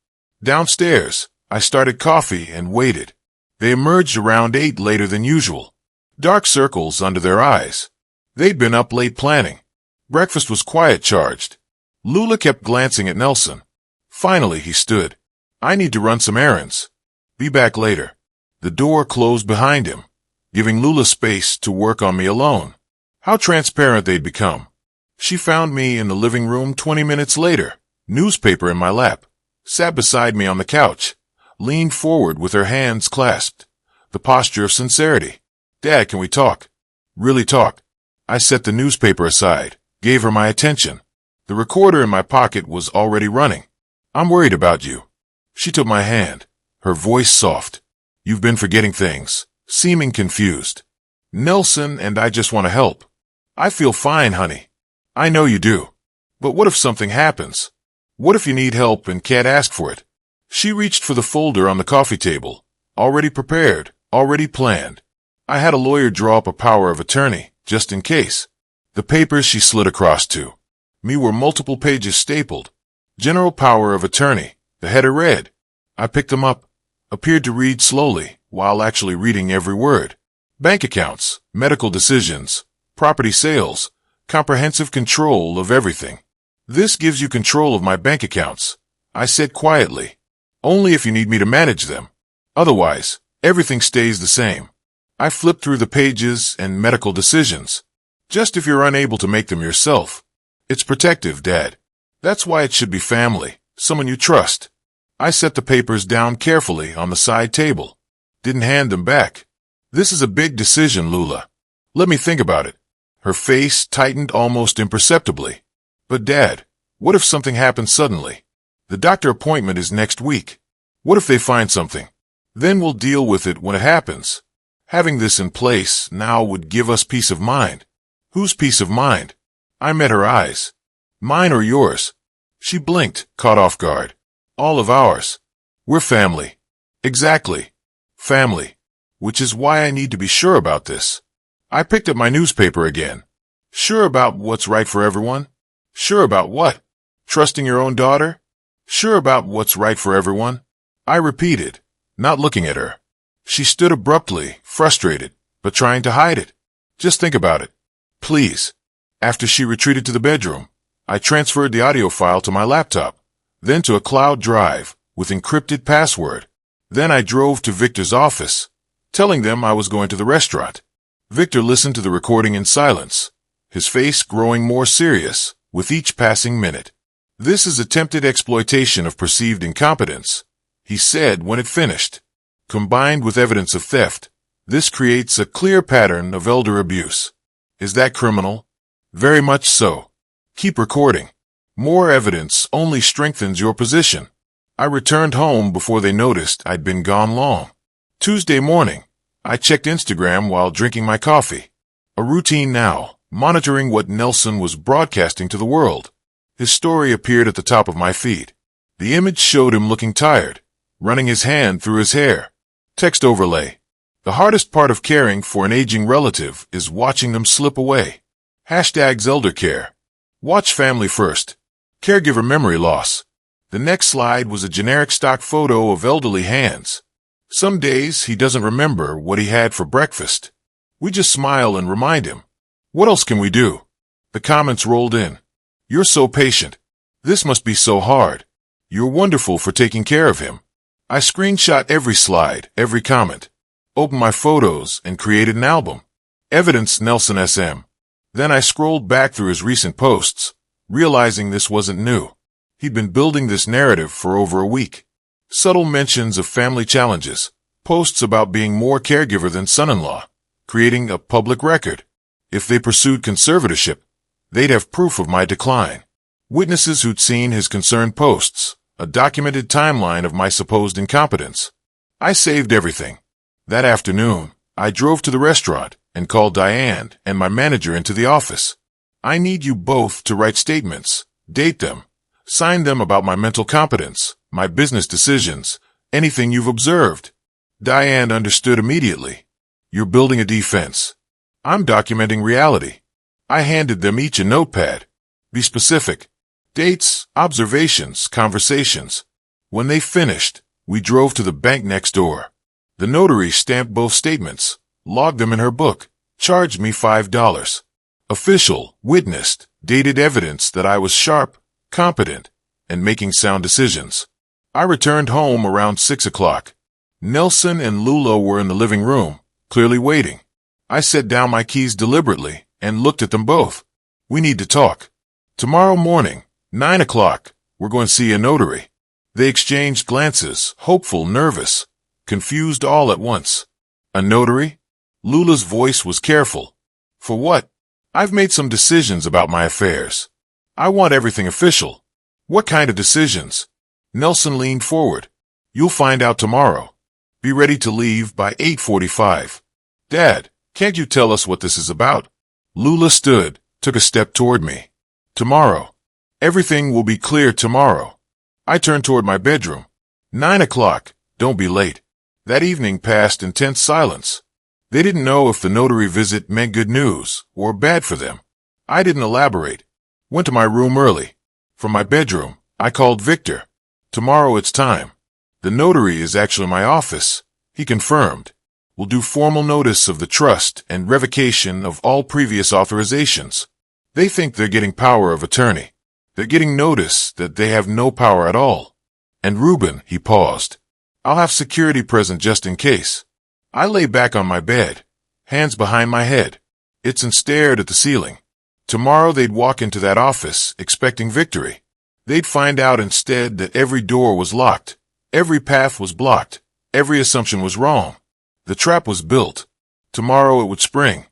Downstairs, I started coffee and waited. They emerged around 8 later than usual. Dark circles under their eyes. They'd been up late planning. Breakfast was quiet charged. Lula kept glancing at Nelson. Finally, he stood. I need to run some errands. Be back later. The door closed behind him, giving Lula space to work on me alone. How transparent they'd become. She found me in the living room 20 minutes later, newspaper in my lap, sat beside me on the couch, leaned forward with her hands clasped, the posture of sincerity. Dad, can we talk? Really talk. I set the newspaper aside, gave her my attention. The recorder in my pocket was already running. I'm worried about you. She took my hand, her voice soft. You've been forgetting things, seeming confused. Nelson and I just want to help. I feel fine, honey. I know you do. But what if something happens? What if you need help and can't ask for it? She reached for the folder on the coffee table, already prepared, already planned. I had a lawyer draw up a power of attorney, just in case. The papers she slid across to me were multiple pages stapled. General power of attorney, the header read. I picked them up, appeared to read slowly, while actually reading every word. Bank accounts, medical decisions, property sales, comprehensive control of everything. This gives you control of my bank accounts, I said quietly. Only if you need me to manage them. Otherwise, everything stays the same. I flipped through the pages and medical decisions. Just if you're unable to make them yourself. It's protective, Dad. That's why it should be family, someone you trust. I set the papers down carefully on the side table. Didn't hand them back. This is a big decision, Lula. Let me think about it. Her face tightened almost imperceptibly. But Dad, what if something happens suddenly? The doctor appointment is next week. What if they find something? Then we'll deal with it when it happens. Having this in place now would give us peace of mind. Whose peace of mind? I met her eyes. Mine or yours? She blinked, caught off guard. All of ours. We're family. Exactly. Family. Which is why I need to be sure about this. I picked up my newspaper again. Sure about what's right for everyone? Sure about what? Trusting your own daughter? Sure about what's right for everyone? I repeated, not looking at her. She stood abruptly, frustrated, but trying to hide it. Just think about it. Please. After she retreated to the bedroom, I transferred the audio file to my laptop, then to a cloud drive with encrypted password. Then I drove to Victor's office, telling them I was going to the restaurant. Victor listened to the recording in silence, his face growing more serious with each passing minute. This is attempted exploitation of perceived incompetence, he said when it finished. Combined with evidence of theft, this creates a clear pattern of elder abuse. Is that criminal? Very much so. Keep recording. More evidence only strengthens your position. I returned home before they noticed I'd been gone long. Tuesday morning, I checked Instagram while drinking my coffee. A routine now, monitoring what Nelson was broadcasting to the world. His story appeared at the top of my feed. The image showed him looking tired, running his hand through his hair. Text overlay. The hardest part of caring for an aging relative is watching them slip away. #eldercare. Watch family first. Caregiver memory loss. The next slide was a generic stock photo of elderly hands. Some days he doesn't remember what he had for breakfast. We just smile and remind him. What else can we do? The comments rolled in. You're so patient. This must be so hard. You're wonderful for taking care of him. I screenshot every slide, every comment. Opened my photos and created an album. Evidence Nelson SM. Then I scrolled back through his recent posts, realizing this wasn't new. He'd been building this narrative for over a week. Subtle mentions of family challenges, posts about being more caregiver than son-in-law, creating a public record. If they pursued conservatorship, they'd have proof of my decline. Witnesses who'd seen his concerned posts, a documented timeline of my supposed incompetence. I saved everything. That afternoon, I drove to the restaurant and called Diane and my manager into the office. I need you both to write statements, date them, sign them about my mental competence, my business decisions, anything you've observed. Diane understood immediately. You're building a defense. I'm documenting reality. I handed them each a notepad. Be specific. Dates, observations, conversations. When they finished, we drove to the bank next door. The notary stamped both statements, logged them in her book, charged me $5. Official, witnessed, dated evidence that I was sharp, competent, and making sound decisions. I returned home around 6 o'clock. Nelson and Lula were in the living room, clearly waiting. I set down my keys deliberately and looked at them both. We need to talk. Tomorrow morning, 9 o'clock, we're going to see a notary. They exchanged glances, hopeful, nervous, confused all at once. A notary? Lula's voice was careful. For what? I've made some decisions about my affairs. I want everything official. What kind of decisions? Nelson leaned forward. You'll find out tomorrow. Be ready to leave by 8:45. Dad, can't you tell us what this is about? Lula stood, took a step toward me. Tomorrow. Everything will be clear tomorrow. I turned toward my bedroom. 9 o'clock. Don't be late. That evening passed in tense silence. They didn't know if the notary visit meant good news or bad for them. I didn't elaborate. Went to my room early. From my bedroom, I called Victor. Tomorrow it's time. The notary is actually my office. He confirmed. We'll do formal notice of the trust and revocation of all previous authorizations. They think they're getting power of attorney. They're getting notice that they have no power at all. And Reuben, he paused. I'll have security present just in case. I lay back on my bed, hands behind my head. Itson stared at the ceiling. Tomorrow they'd walk into that office, expecting victory. They'd find out instead that every door was locked, every path was blocked, every assumption was wrong. The trap was built. Tomorrow it would spring.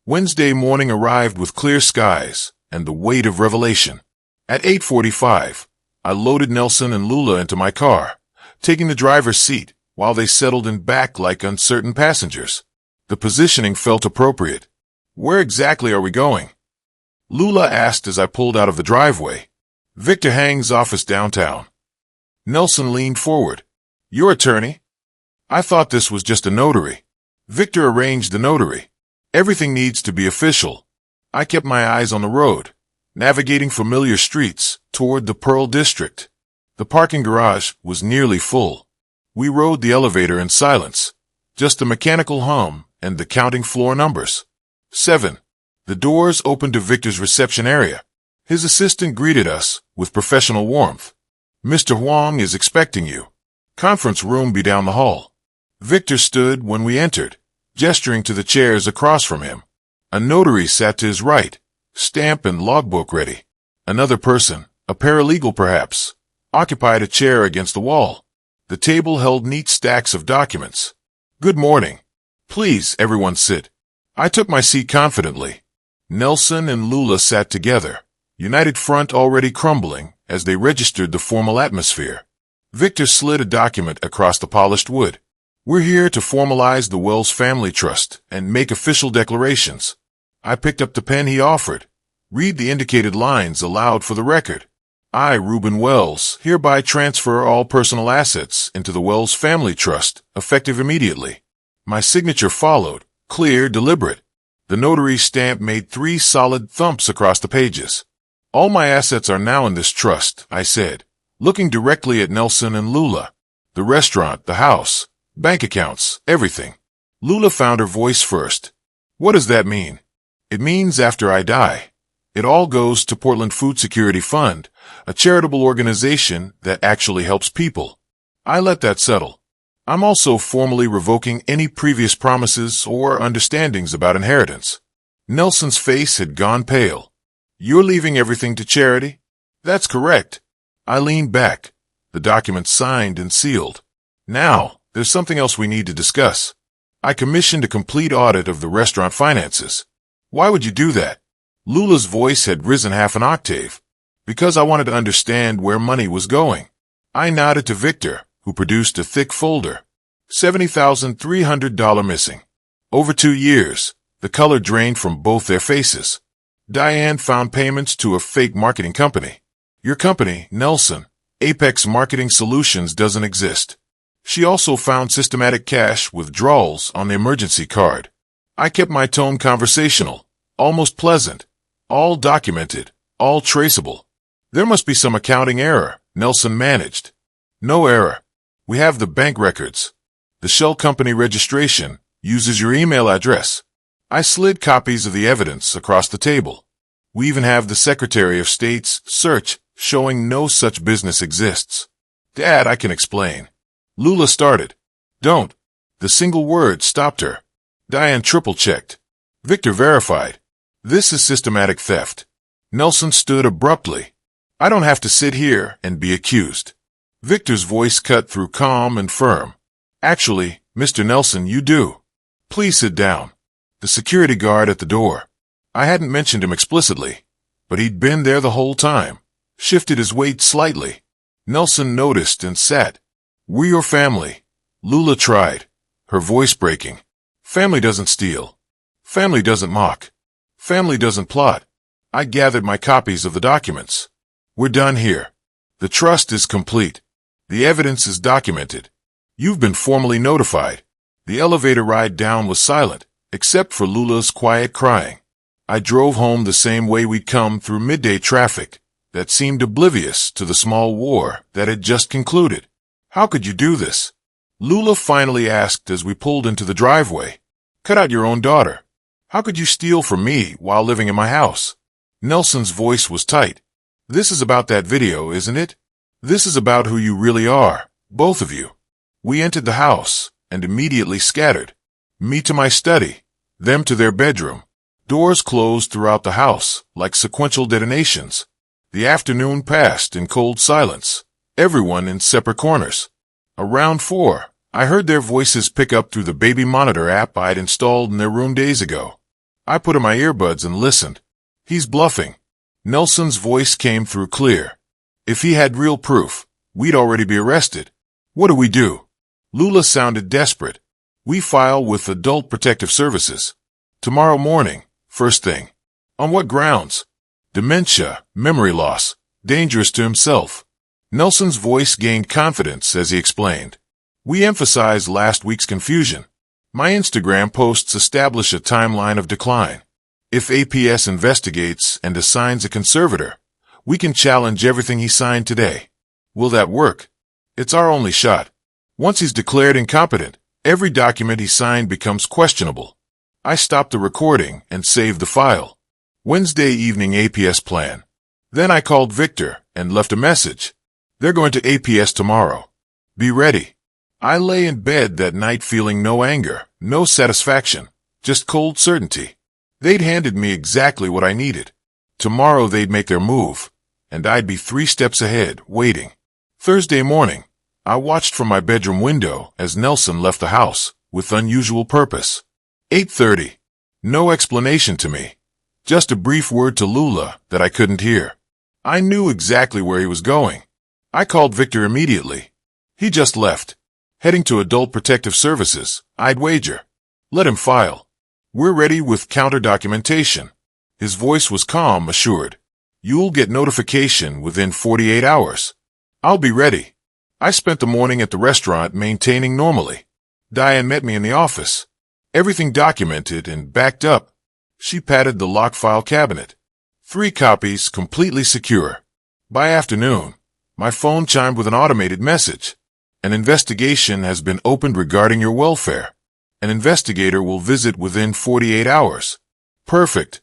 Wednesday morning arrived with clear skies and the weight of revelation. At 8:45, I loaded Nelson and Lula into my car, taking the driver's seat while they settled in back like uncertain passengers. The positioning felt appropriate. Where exactly are we going? Lula asked as I pulled out of the driveway. Victor Hang's office downtown. Nelson leaned forward. Your attorney? I thought this was just a notary. Victor arranged the notary. Everything needs to be official. I kept my eyes on the road, navigating familiar streets toward the Pearl District. The parking garage was nearly full. We rode the elevator in silence, just the mechanical hum and the counting floor numbers. 7. The doors opened to Victor's reception area. His assistant greeted us with professional warmth. Mr. Huang is expecting you. Conference room be down the hall. Victor stood when we entered, gesturing to the chairs across from him. A notary sat to his right, stamp and logbook ready. Another person, a paralegal perhaps, occupied a chair against the wall. The table held neat stacks of documents. Good morning. Please, everyone sit. I took my seat confidently. Nelson and Lula sat together, united front already crumbling as they registered the formal atmosphere. Victor slid a document across the polished wood. We're here to formalize the Wells Family Trust and make official declarations. I picked up the pen he offered. Read the indicated lines aloud for the record. I, Reuben Wells, hereby transfer all personal assets into the Wells Family Trust, effective immediately. My signature followed, clear, deliberate. The notary's stamp made 3 solid thumps across the pages. All my assets are now in this trust, I said, looking directly at Nelson and Lula. The restaurant, the house, bank accounts, everything. Lula found her voice first. What does that mean? It means after I die, it all goes to Portland Food Security Fund, a charitable organization that actually helps people. I let that settle. I'm also formally revoking any previous promises or understandings about inheritance. Nelson's face had gone pale. You're leaving everything to charity? That's correct. I leaned back, the document signed and sealed. Now, there's something else we need to discuss. I commissioned a complete audit of the restaurant finances. Why would you do that? Lula's voice had risen half an octave. Because I wanted to understand where money was going. I nodded to Victor, who produced a thick folder. $70,300 missing. Over 2 years, the color drained from both their faces. Diane found payments to a fake marketing company. Your company, Nelson, Apex Marketing Solutions, doesn't exist. She also found systematic cash withdrawals on the emergency card. I kept my tone conversational, almost pleasant, all documented, all traceable. There must be some accounting error, Nelson managed. No error. We have the bank records. The shell company registration uses your email address. I slid copies of the evidence across the table. We even have the Secretary of State's search showing no such business exists. Dad, I can explain. Lula started. Don't. The single word stopped her. Diane triple-checked. Victor verified. This is systematic theft. Nelson stood abruptly. I don't have to sit here and be accused. Victor's voice cut through calm and firm. Actually, Mr. Nelson, you do. Please sit down. The security guard at the door. I hadn't mentioned him explicitly, but he'd been there the whole time. Shifted his weight slightly. Nelson noticed and sat. "We're your family," Lula tried, her voice breaking. "Family doesn't steal. Family doesn't mock. Family doesn't plot." I gathered my copies of the documents. "We're done here. The trust is complete. The evidence is documented. You've been formally notified." The elevator ride down was silent, except for Lula's quiet crying. I drove home the same way we'd come through midday traffic that seemed oblivious to the small war that had just concluded. "How could you do this?" Lula finally asked as we pulled into the driveway. "Cut out your own daughter. How could you steal from me while living in my house?" Nelson's voice was tight. "This is about that video, isn't it? This is about who you really are, both of you." We entered the house and immediately scattered. Me to my study, them to their bedroom. Doors closed throughout the house like sequential detonations. The afternoon passed in cold silence, everyone in separate corners. Around 4, I heard their voices pick up through the baby monitor app I'd installed in their room days ago. I put in my earbuds and listened. "He's bluffing." Nelson's voice came through clear. "If he had real proof, we'd already be arrested. What do we do?" Lula sounded desperate. "We file with Adult Protective Services. Tomorrow morning, first thing." "On what grounds?" "Dementia, memory loss, dangerous to himself." Nelson's voice gained confidence as he explained. "We emphasized last week's confusion. My Instagram posts establish a timeline of decline. If APS investigates and assigns a conservator, we can challenge everything he signed today. Will that work? It's our only shot. Once he's declared incompetent, every document he signed becomes questionable." I stopped the recording and saved the file. Wednesday evening APS plan. Then I called Victor and left a message. "They're going to APS tomorrow. Be ready." I lay in bed that night feeling no anger, no satisfaction, just cold certainty. They'd handed me exactly what I needed. Tomorrow they'd make their move, and I'd be 3 steps ahead, waiting. Thursday morning, I watched from my bedroom window as Nelson left the house, with unusual purpose. 8:30. No explanation to me. Just a brief word to Lula that I couldn't hear. I knew exactly where he was going. I called Victor immediately. He just left. Heading to Adult Protective Services, I'd wager. Let him file. We're ready with counter-documentation. His voice was calm, assured. You'll get notification within 48 hours. I'll be ready. I spent the morning at the restaurant maintaining normally. Diane met me in the office. Everything documented and backed up. She patted the lock file cabinet. 3 copies completely secure. By afternoon, my phone chimed with an automated message. An investigation has been opened regarding your welfare. An investigator will visit within 48 hours. Perfect.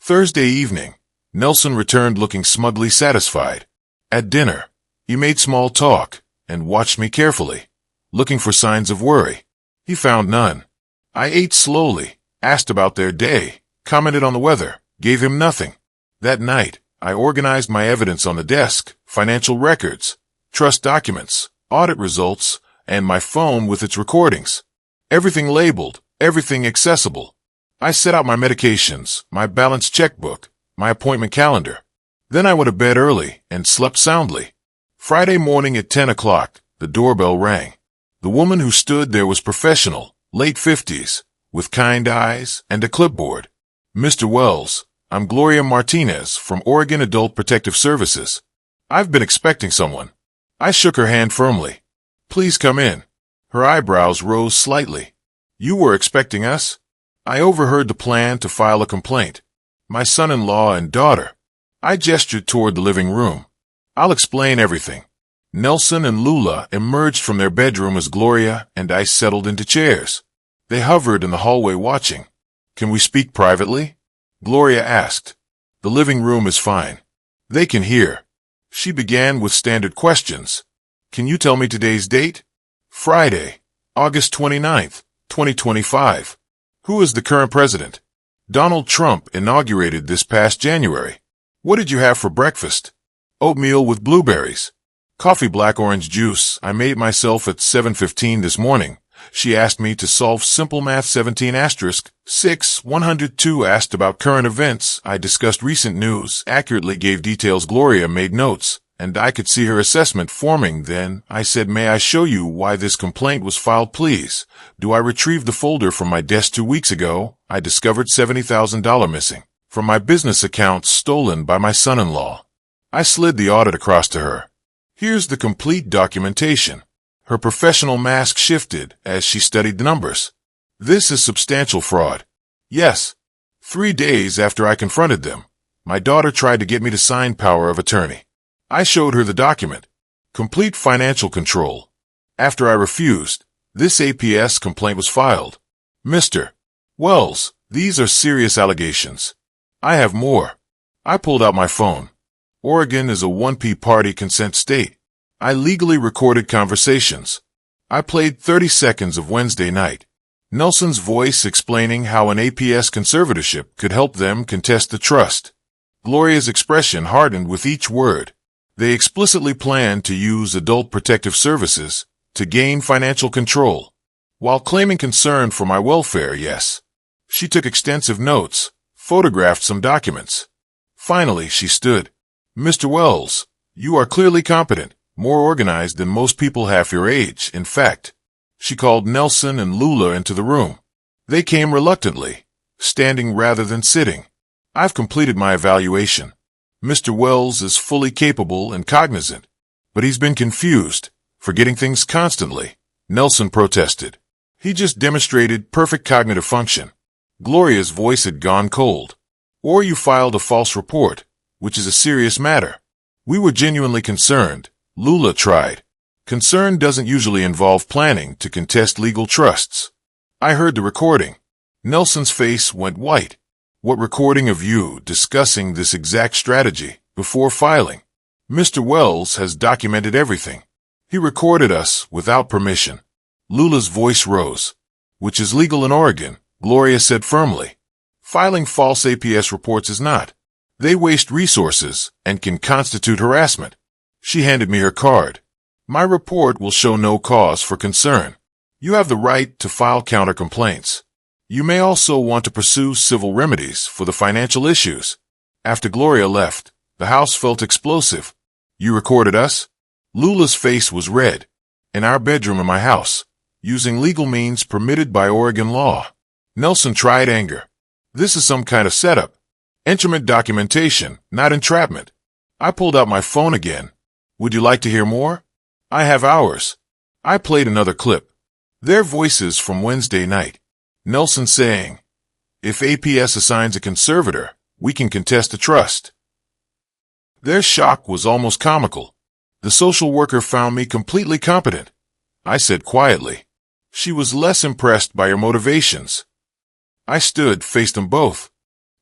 Thursday evening, Nelson returned looking smugly satisfied. At dinner, he made small talk and watched me carefully, looking for signs of worry. He found none. I ate slowly, asked about their day, commented on the weather, gave him nothing. That night, I organized my evidence on the desk, financial records, trust documents, audit results, and my phone with its recordings. Everything labeled, everything accessible. I set out my medications, my balance checkbook, my appointment calendar. Then I went to bed early and slept soundly. Friday morning at 10 o'clock, the doorbell rang. The woman who stood there was professional, late 50s, with kind eyes and a clipboard. "Mr. Wells, I'm Gloria Martinez from Oregon Adult Protective Services. I've been expecting someone." I shook her hand firmly. "Please come in." Her eyebrows rose slightly. "You were expecting us?" I overheard the plan to file a complaint. "My son-in-law and daughter." I gestured toward the living room. "I'll explain everything." Nelson and Lula emerged from their bedroom as Gloria and I settled into chairs. They hovered in the hallway watching. "Can we speak privately?" Gloria asked. "The living room is fine. They can hear." She began with standard questions. "Can you tell me today's date?" "Friday, August 29th, 2025. "Who is the current president?" "Donald Trump inaugurated this past January." "What did you have for breakfast?" "Oatmeal with blueberries." "Coffee black orange juice I made myself at 7:15 this morning, She asked me to solve simple math 17 asterisk 6 102, asked about current events. I discussed recent news, accurately gave details. Gloria made notes, and I could see her assessment forming. Then I said, may I show you why this complaint was filed, please? Do I retrieve the folder from my desk 2 weeks ago? I discovered $70,000 missing from my business account, stolen by my son-in-law. I slid the audit across to her. Here's the complete documentation. Her professional mask shifted as she studied the numbers. This is substantial fraud. Yes. 3 days after I confronted them, my daughter tried to get me to sign power of attorney. I showed her the document. Complete financial control. After I refused, this APS complaint was filed. Mr. Wells, these are serious allegations. I have more. I pulled out my phone. Oregon is a 1P party consent state. I legally recorded conversations. I played 30 seconds of Wednesday night. Nelson's voice explaining how an APS conservatorship could help them contest the trust. Gloria's expression hardened with each word. They explicitly planned to use adult protective services to gain financial control, while claiming concern for my welfare. Yes. She took extensive notes, photographed some documents. Finally, she stood. Mr. Wells, you are clearly competent, more organized than most people half your age. In fact, she called Nelson and Lula into the room. They came reluctantly, standing rather than sitting. I've completed my evaluation. Mr. Wells is fully capable and cognizant, but he's been confused, forgetting things constantly. Nelson protested. He just demonstrated perfect cognitive function. Gloria's voice had gone cold. Or you filed a false report, which is a serious matter. We were genuinely concerned. Lula tried. Concern doesn't usually involve planning to contest legal trusts. I heard the recording. Nelson's face went white. What recording of you discussing this exact strategy before filing? Mr. Wells has documented everything. He recorded us without permission. Lula's voice rose. Which is legal in Oregon, Gloria said firmly. Filing false APS reports is not. They waste resources and can constitute harassment. She handed me her card. My report will show no cause for concern. You have the right to file counter complaints. You may also want to pursue civil remedies for the financial issues. After Gloria left, the house felt explosive. You recorded us? Lula's face was red. In our bedroom in my house, using legal means permitted by Oregon law. Nelson tried anger. This is some kind of setup. Instrument documentation, not entrapment. I pulled out my phone again. Would you like to hear more? I have hours. I played another clip. Their voices from Wednesday night. Nelson saying, if APS assigns a conservator, we can contest the trust. Their shock was almost comical. The social worker found me completely competent. I said quietly. She was less impressed by your motivations. I stood, faced them both.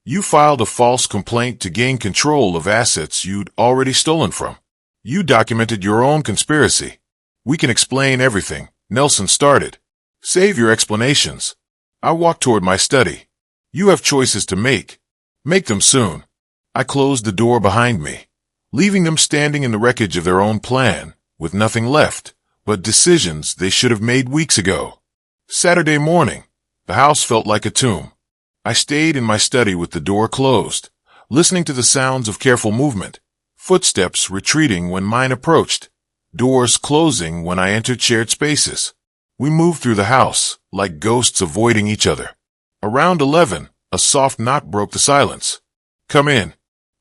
You filed a false complaint to gain control of assets you'd already stolen from. You documented your own conspiracy. We can explain everything, Nelson started. Save your explanations. I walked toward my study. You have choices to make. Make them soon. I closed the door behind me, leaving them standing in the wreckage of their own plan, with nothing left but decisions they should have made weeks ago. Saturday morning, the house felt like a tomb. I stayed in my study with the door closed, listening to the sounds of careful movement, footsteps retreating when mine approached, doors closing when I entered shared spaces. We moved through the house, like ghosts avoiding each other. Around 11, a soft knock broke the silence. Come in.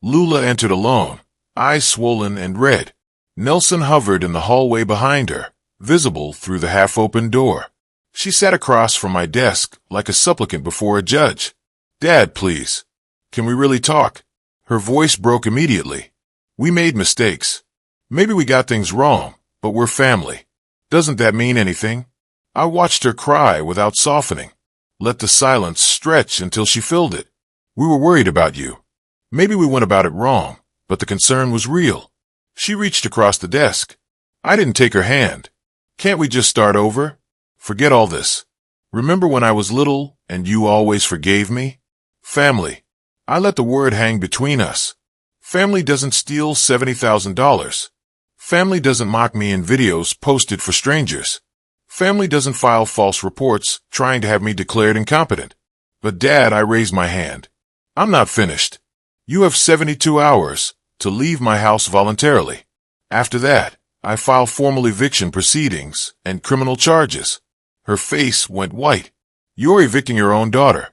Lula entered alone, eyes swollen and red. Nelson hovered in the hallway behind her, visible through the half-open door. She sat across from my desk like a supplicant before a judge. Dad, please. Can we really talk? Her voice broke immediately. We made mistakes. Maybe we got things wrong, but we're family. Doesn't that mean anything? I watched her cry without softening. Let the silence stretch until she filled it. We were worried about you. Maybe we went about it wrong, but the concern was real. She reached across the desk. I didn't take her hand. Can't we just start over? Forget all this. Remember when I was little and you always forgave me? Family. I let the word hang between us. Family doesn't steal $70,000. Family doesn't mock me in videos posted for strangers. Family doesn't file false reports trying to have me declared incompetent. But Dad, I raised my hand. I'm not finished. You have 72 hours to leave my house voluntarily. After that, I file formal eviction proceedings and criminal charges. Her face went white. You're evicting your own daughter.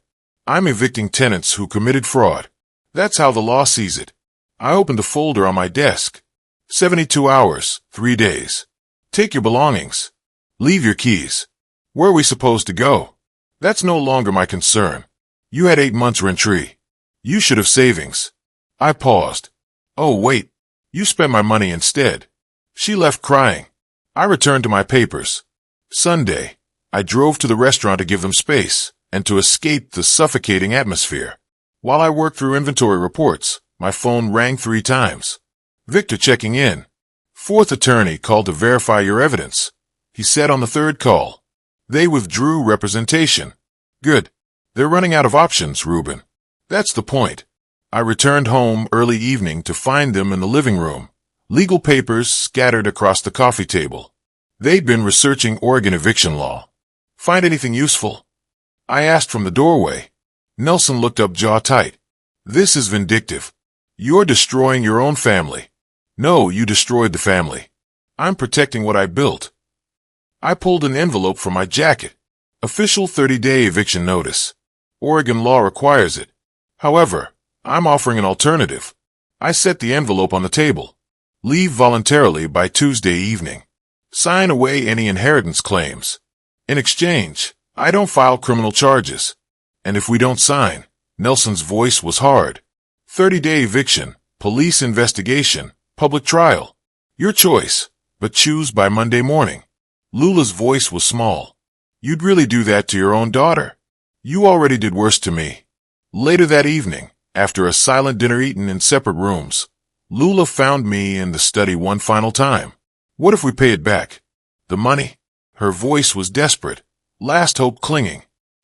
I'm evicting tenants who committed fraud. That's how the law sees it. I opened a folder on my desk. 72 hours, 3 days. Take your belongings. Leave your keys. Where are we supposed to go? That's no longer my concern. You had 8 months rent-free. You should have savings. I paused. Oh, wait. You spent my money instead. She left crying. I returned to my papers. Sunday, I drove to the restaurant to give them space and to escape the suffocating atmosphere. While I worked through inventory reports, my phone rang 3 times. Victor checking in. 4th attorney called to verify your evidence. He said on the 3rd call. They withdrew representation. Good. They're running out of options, Reuben. That's the point. I returned home early evening to find them in the living room. Legal papers scattered across the coffee table. They'd been researching Oregon eviction law. Find anything useful? I asked from the doorway. Nelson looked up, jaw tight. This is vindictive. You're destroying your own family. No, you destroyed the family. I'm protecting what I built. I pulled an envelope from my jacket. Official 30-day eviction notice. Oregon law requires it. However, I'm offering an alternative. I set the envelope on the table. Leave voluntarily by Tuesday evening. Sign away any inheritance claims. In exchange, I don't file criminal charges. And if we don't sign, Nelson's voice was hard. 30-day eviction, police investigation, public trial. Your choice, but choose by Monday morning. Lula's voice was small. You'd really do that to your own daughter? You already did worse to me. Later that evening, after a silent dinner eaten in separate rooms, Lula found me in the study one final time. What if we pay it back? The money? Her voice was desperate. Last hope clinging.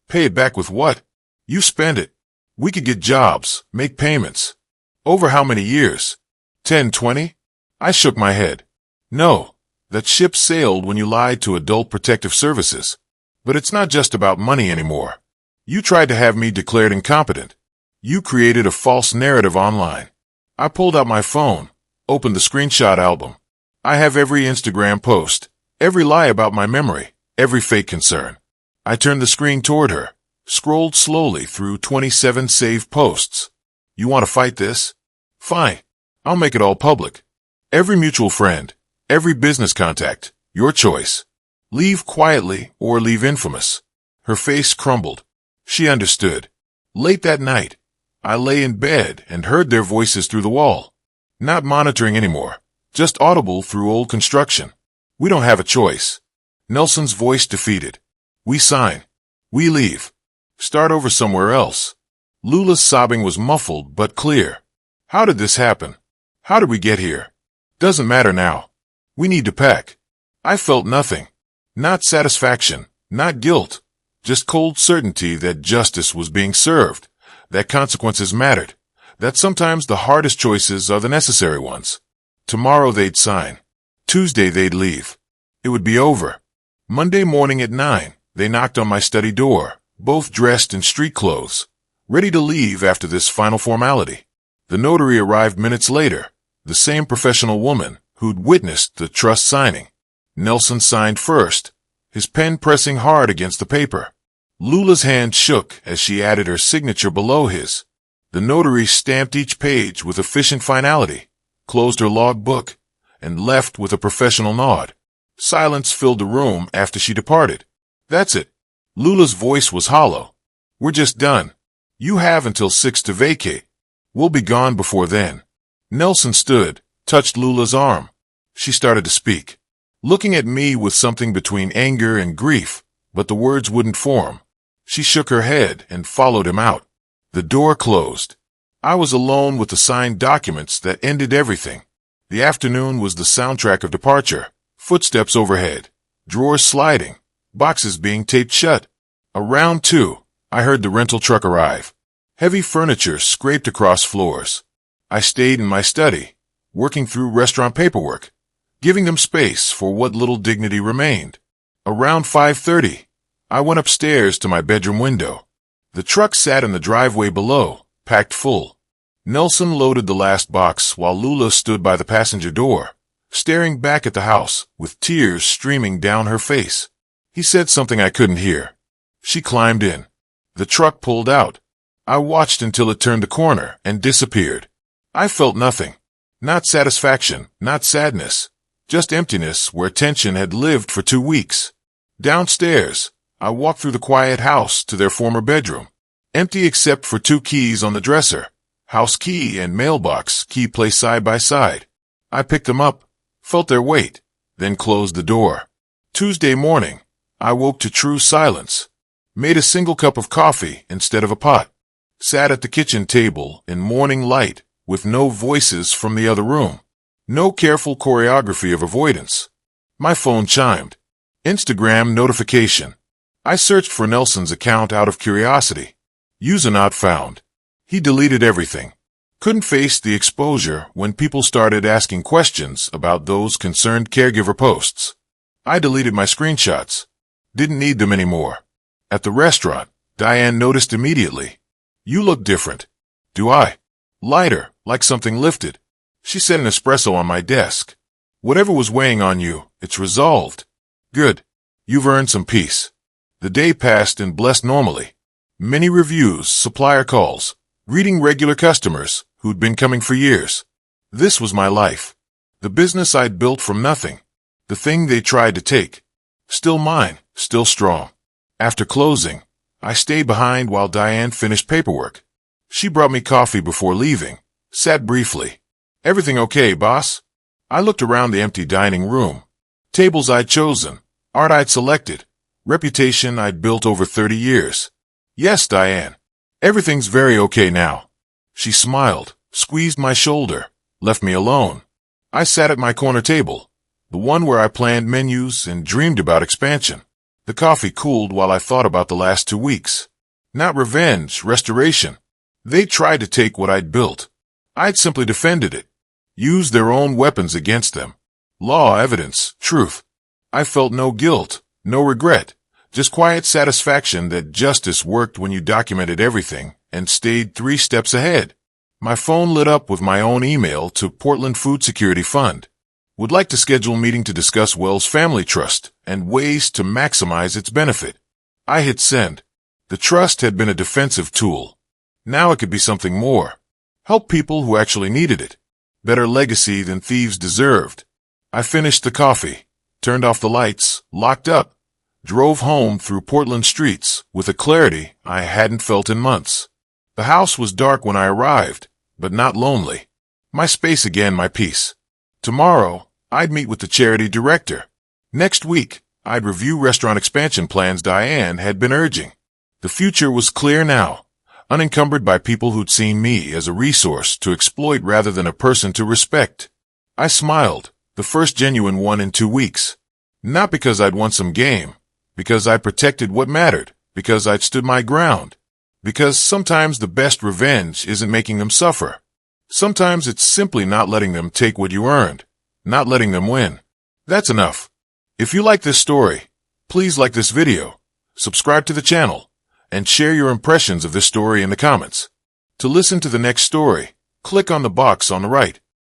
Pay it back with what? You spend it. We could get jobs, make payments. Over how many years? 10, 20? I shook my head. No, that ship sailed when you lied to Adult Protective Services. But it's not just about money anymore. You tried to have me declared incompetent. You created a false narrative online. I pulled out my phone, opened the screenshot album. I have every Instagram post, every lie about my memory, every fake concern. I turned the screen toward her, scrolled slowly through 27 saved posts. You want to fight this? Fine. I'll make it all public. Every mutual friend, every business contact, your choice. Leave quietly or leave infamous. Her face crumbled. She understood. Late that night, I lay in bed and heard their voices through the wall. Not monitoring anymore, just audible through old construction. We don't have a choice. Nelson's voice defeated. We sign. We leave. Start over somewhere else. Lula's sobbing was muffled but clear. How did this happen? How did we get here? Doesn't matter now. We need to pack. I felt nothing. Not satisfaction, not guilt. Just cold certainty that justice was being served, that consequences mattered, that sometimes the hardest choices are the necessary ones. Tomorrow they'd sign. Tuesday they'd leave. It would be over. Monday morning at 9, they knocked on my study door, both dressed in street clothes, ready to leave after this final formality. The notary arrived minutes later, the same professional woman who'd witnessed the trust signing. Nelson signed first, his pen pressing hard against the paper. Lula's hand shook as she added her signature below his. The notary stamped each page with efficient finality, closed her log book, and left with a professional nod. Silence filled the room after she departed. That's it. Lula's voice was hollow. We're just done. You have until 6 to vacate. We'll be gone before then. Nelson stood, touched Lula's arm. She started to speak, looking at me with something between anger and grief, but the words wouldn't form. She shook her head and followed him out. The door closed. I was alone with the signed documents that ended everything. The afternoon was the soundtrack of departure. Footsteps overhead, drawers sliding, boxes being taped shut. Around 2, I heard the rental truck arrive. Heavy furniture scraped across floors. I stayed in my study, working through restaurant paperwork, giving them space for what little dignity remained. Around 5:30, I went upstairs to my bedroom window. The truck sat in the driveway below, packed full. Nelson loaded the last box while Lula stood by the passenger door, staring back at the house with tears streaming down her face. He said something I couldn't hear. She climbed in. The truck pulled out. I watched until it turned the corner and disappeared. I felt nothing. Not satisfaction, not sadness, just emptiness where tension had lived for 2 weeks. Downstairs, I walked through the quiet house to their former bedroom. Empty except for 2 keys on the dresser. House key and mailbox key placed side by side. I picked them up, felt their weight, then closed the door. Tuesday morning, I woke to true silence. Made a single cup of coffee instead of a pot. Sat at the kitchen table in morning light with no voices from the other room. No careful choreography of avoidance. My phone chimed. Instagram notification. I searched for Nelson's account out of curiosity. User not found. He deleted everything. Couldn't face the exposure when people started asking questions about those concerned caregiver posts. I deleted my screenshots. Didn't need them anymore. At the restaurant, Diane noticed immediately. You look different. Do I? Lighter, like something lifted. She set an espresso on my desk. Whatever was weighing on you, it's resolved. Good. You've earned some peace. The day passed and blessed normally. Many reviews, supplier calls, greeting regular customers who'd been coming for years. This was my life. The business I'd built from nothing. The thing they tried to take. Still mine, still strong. After closing, I stayed behind while Diane finished paperwork. She brought me coffee before leaving, sat briefly. Everything okay, boss? I looked around the empty dining room. Tables I'd chosen, art I'd selected, reputation I'd built over 30 years. Yes, Diane. Everything's very okay now. She smiled, squeezed my shoulder, left me alone. I sat at my corner table, the one where I planned menus and dreamed about expansion. The coffee cooled while I thought about the last 2 weeks. Not revenge, restoration. They tried to take what I'd built. I'd simply defended it. Used their own weapons against them. Law, evidence, truth. I felt no guilt, no regret, just quiet satisfaction that justice worked when you documented everything and stayed 3 steps ahead. My phone lit up with my own email to Portland Food Security Fund. Would like to schedule a meeting to discuss Wells Family Trust and ways to maximize its benefit. I hit send. The trust had been a defensive tool. Now it could be something more. Help people who actually needed it. Better legacy than thieves deserved. I finished the coffee, turned off the lights, locked up, drove home through Portland streets with a clarity I hadn't felt in months. The house was dark when I arrived, but not lonely. My space again, my peace. Tomorrow, I'd meet with the charity director. Next week, I'd review restaurant expansion plans Diane had been urging. The future was clear now, unencumbered by people who'd seen me as a resource to exploit rather than a person to respect. I smiled, the first genuine one in 2 weeks. Not because I'd won some game, because I protected what mattered, because I'd stood my ground. Because sometimes the best revenge isn't making them suffer. Sometimes it's simply not letting them take what you earned, not letting them win. That's enough. If you like this story, please like this video, subscribe to the channel, and share your impressions of this story in the comments. To listen to the next story, click on the box on the right.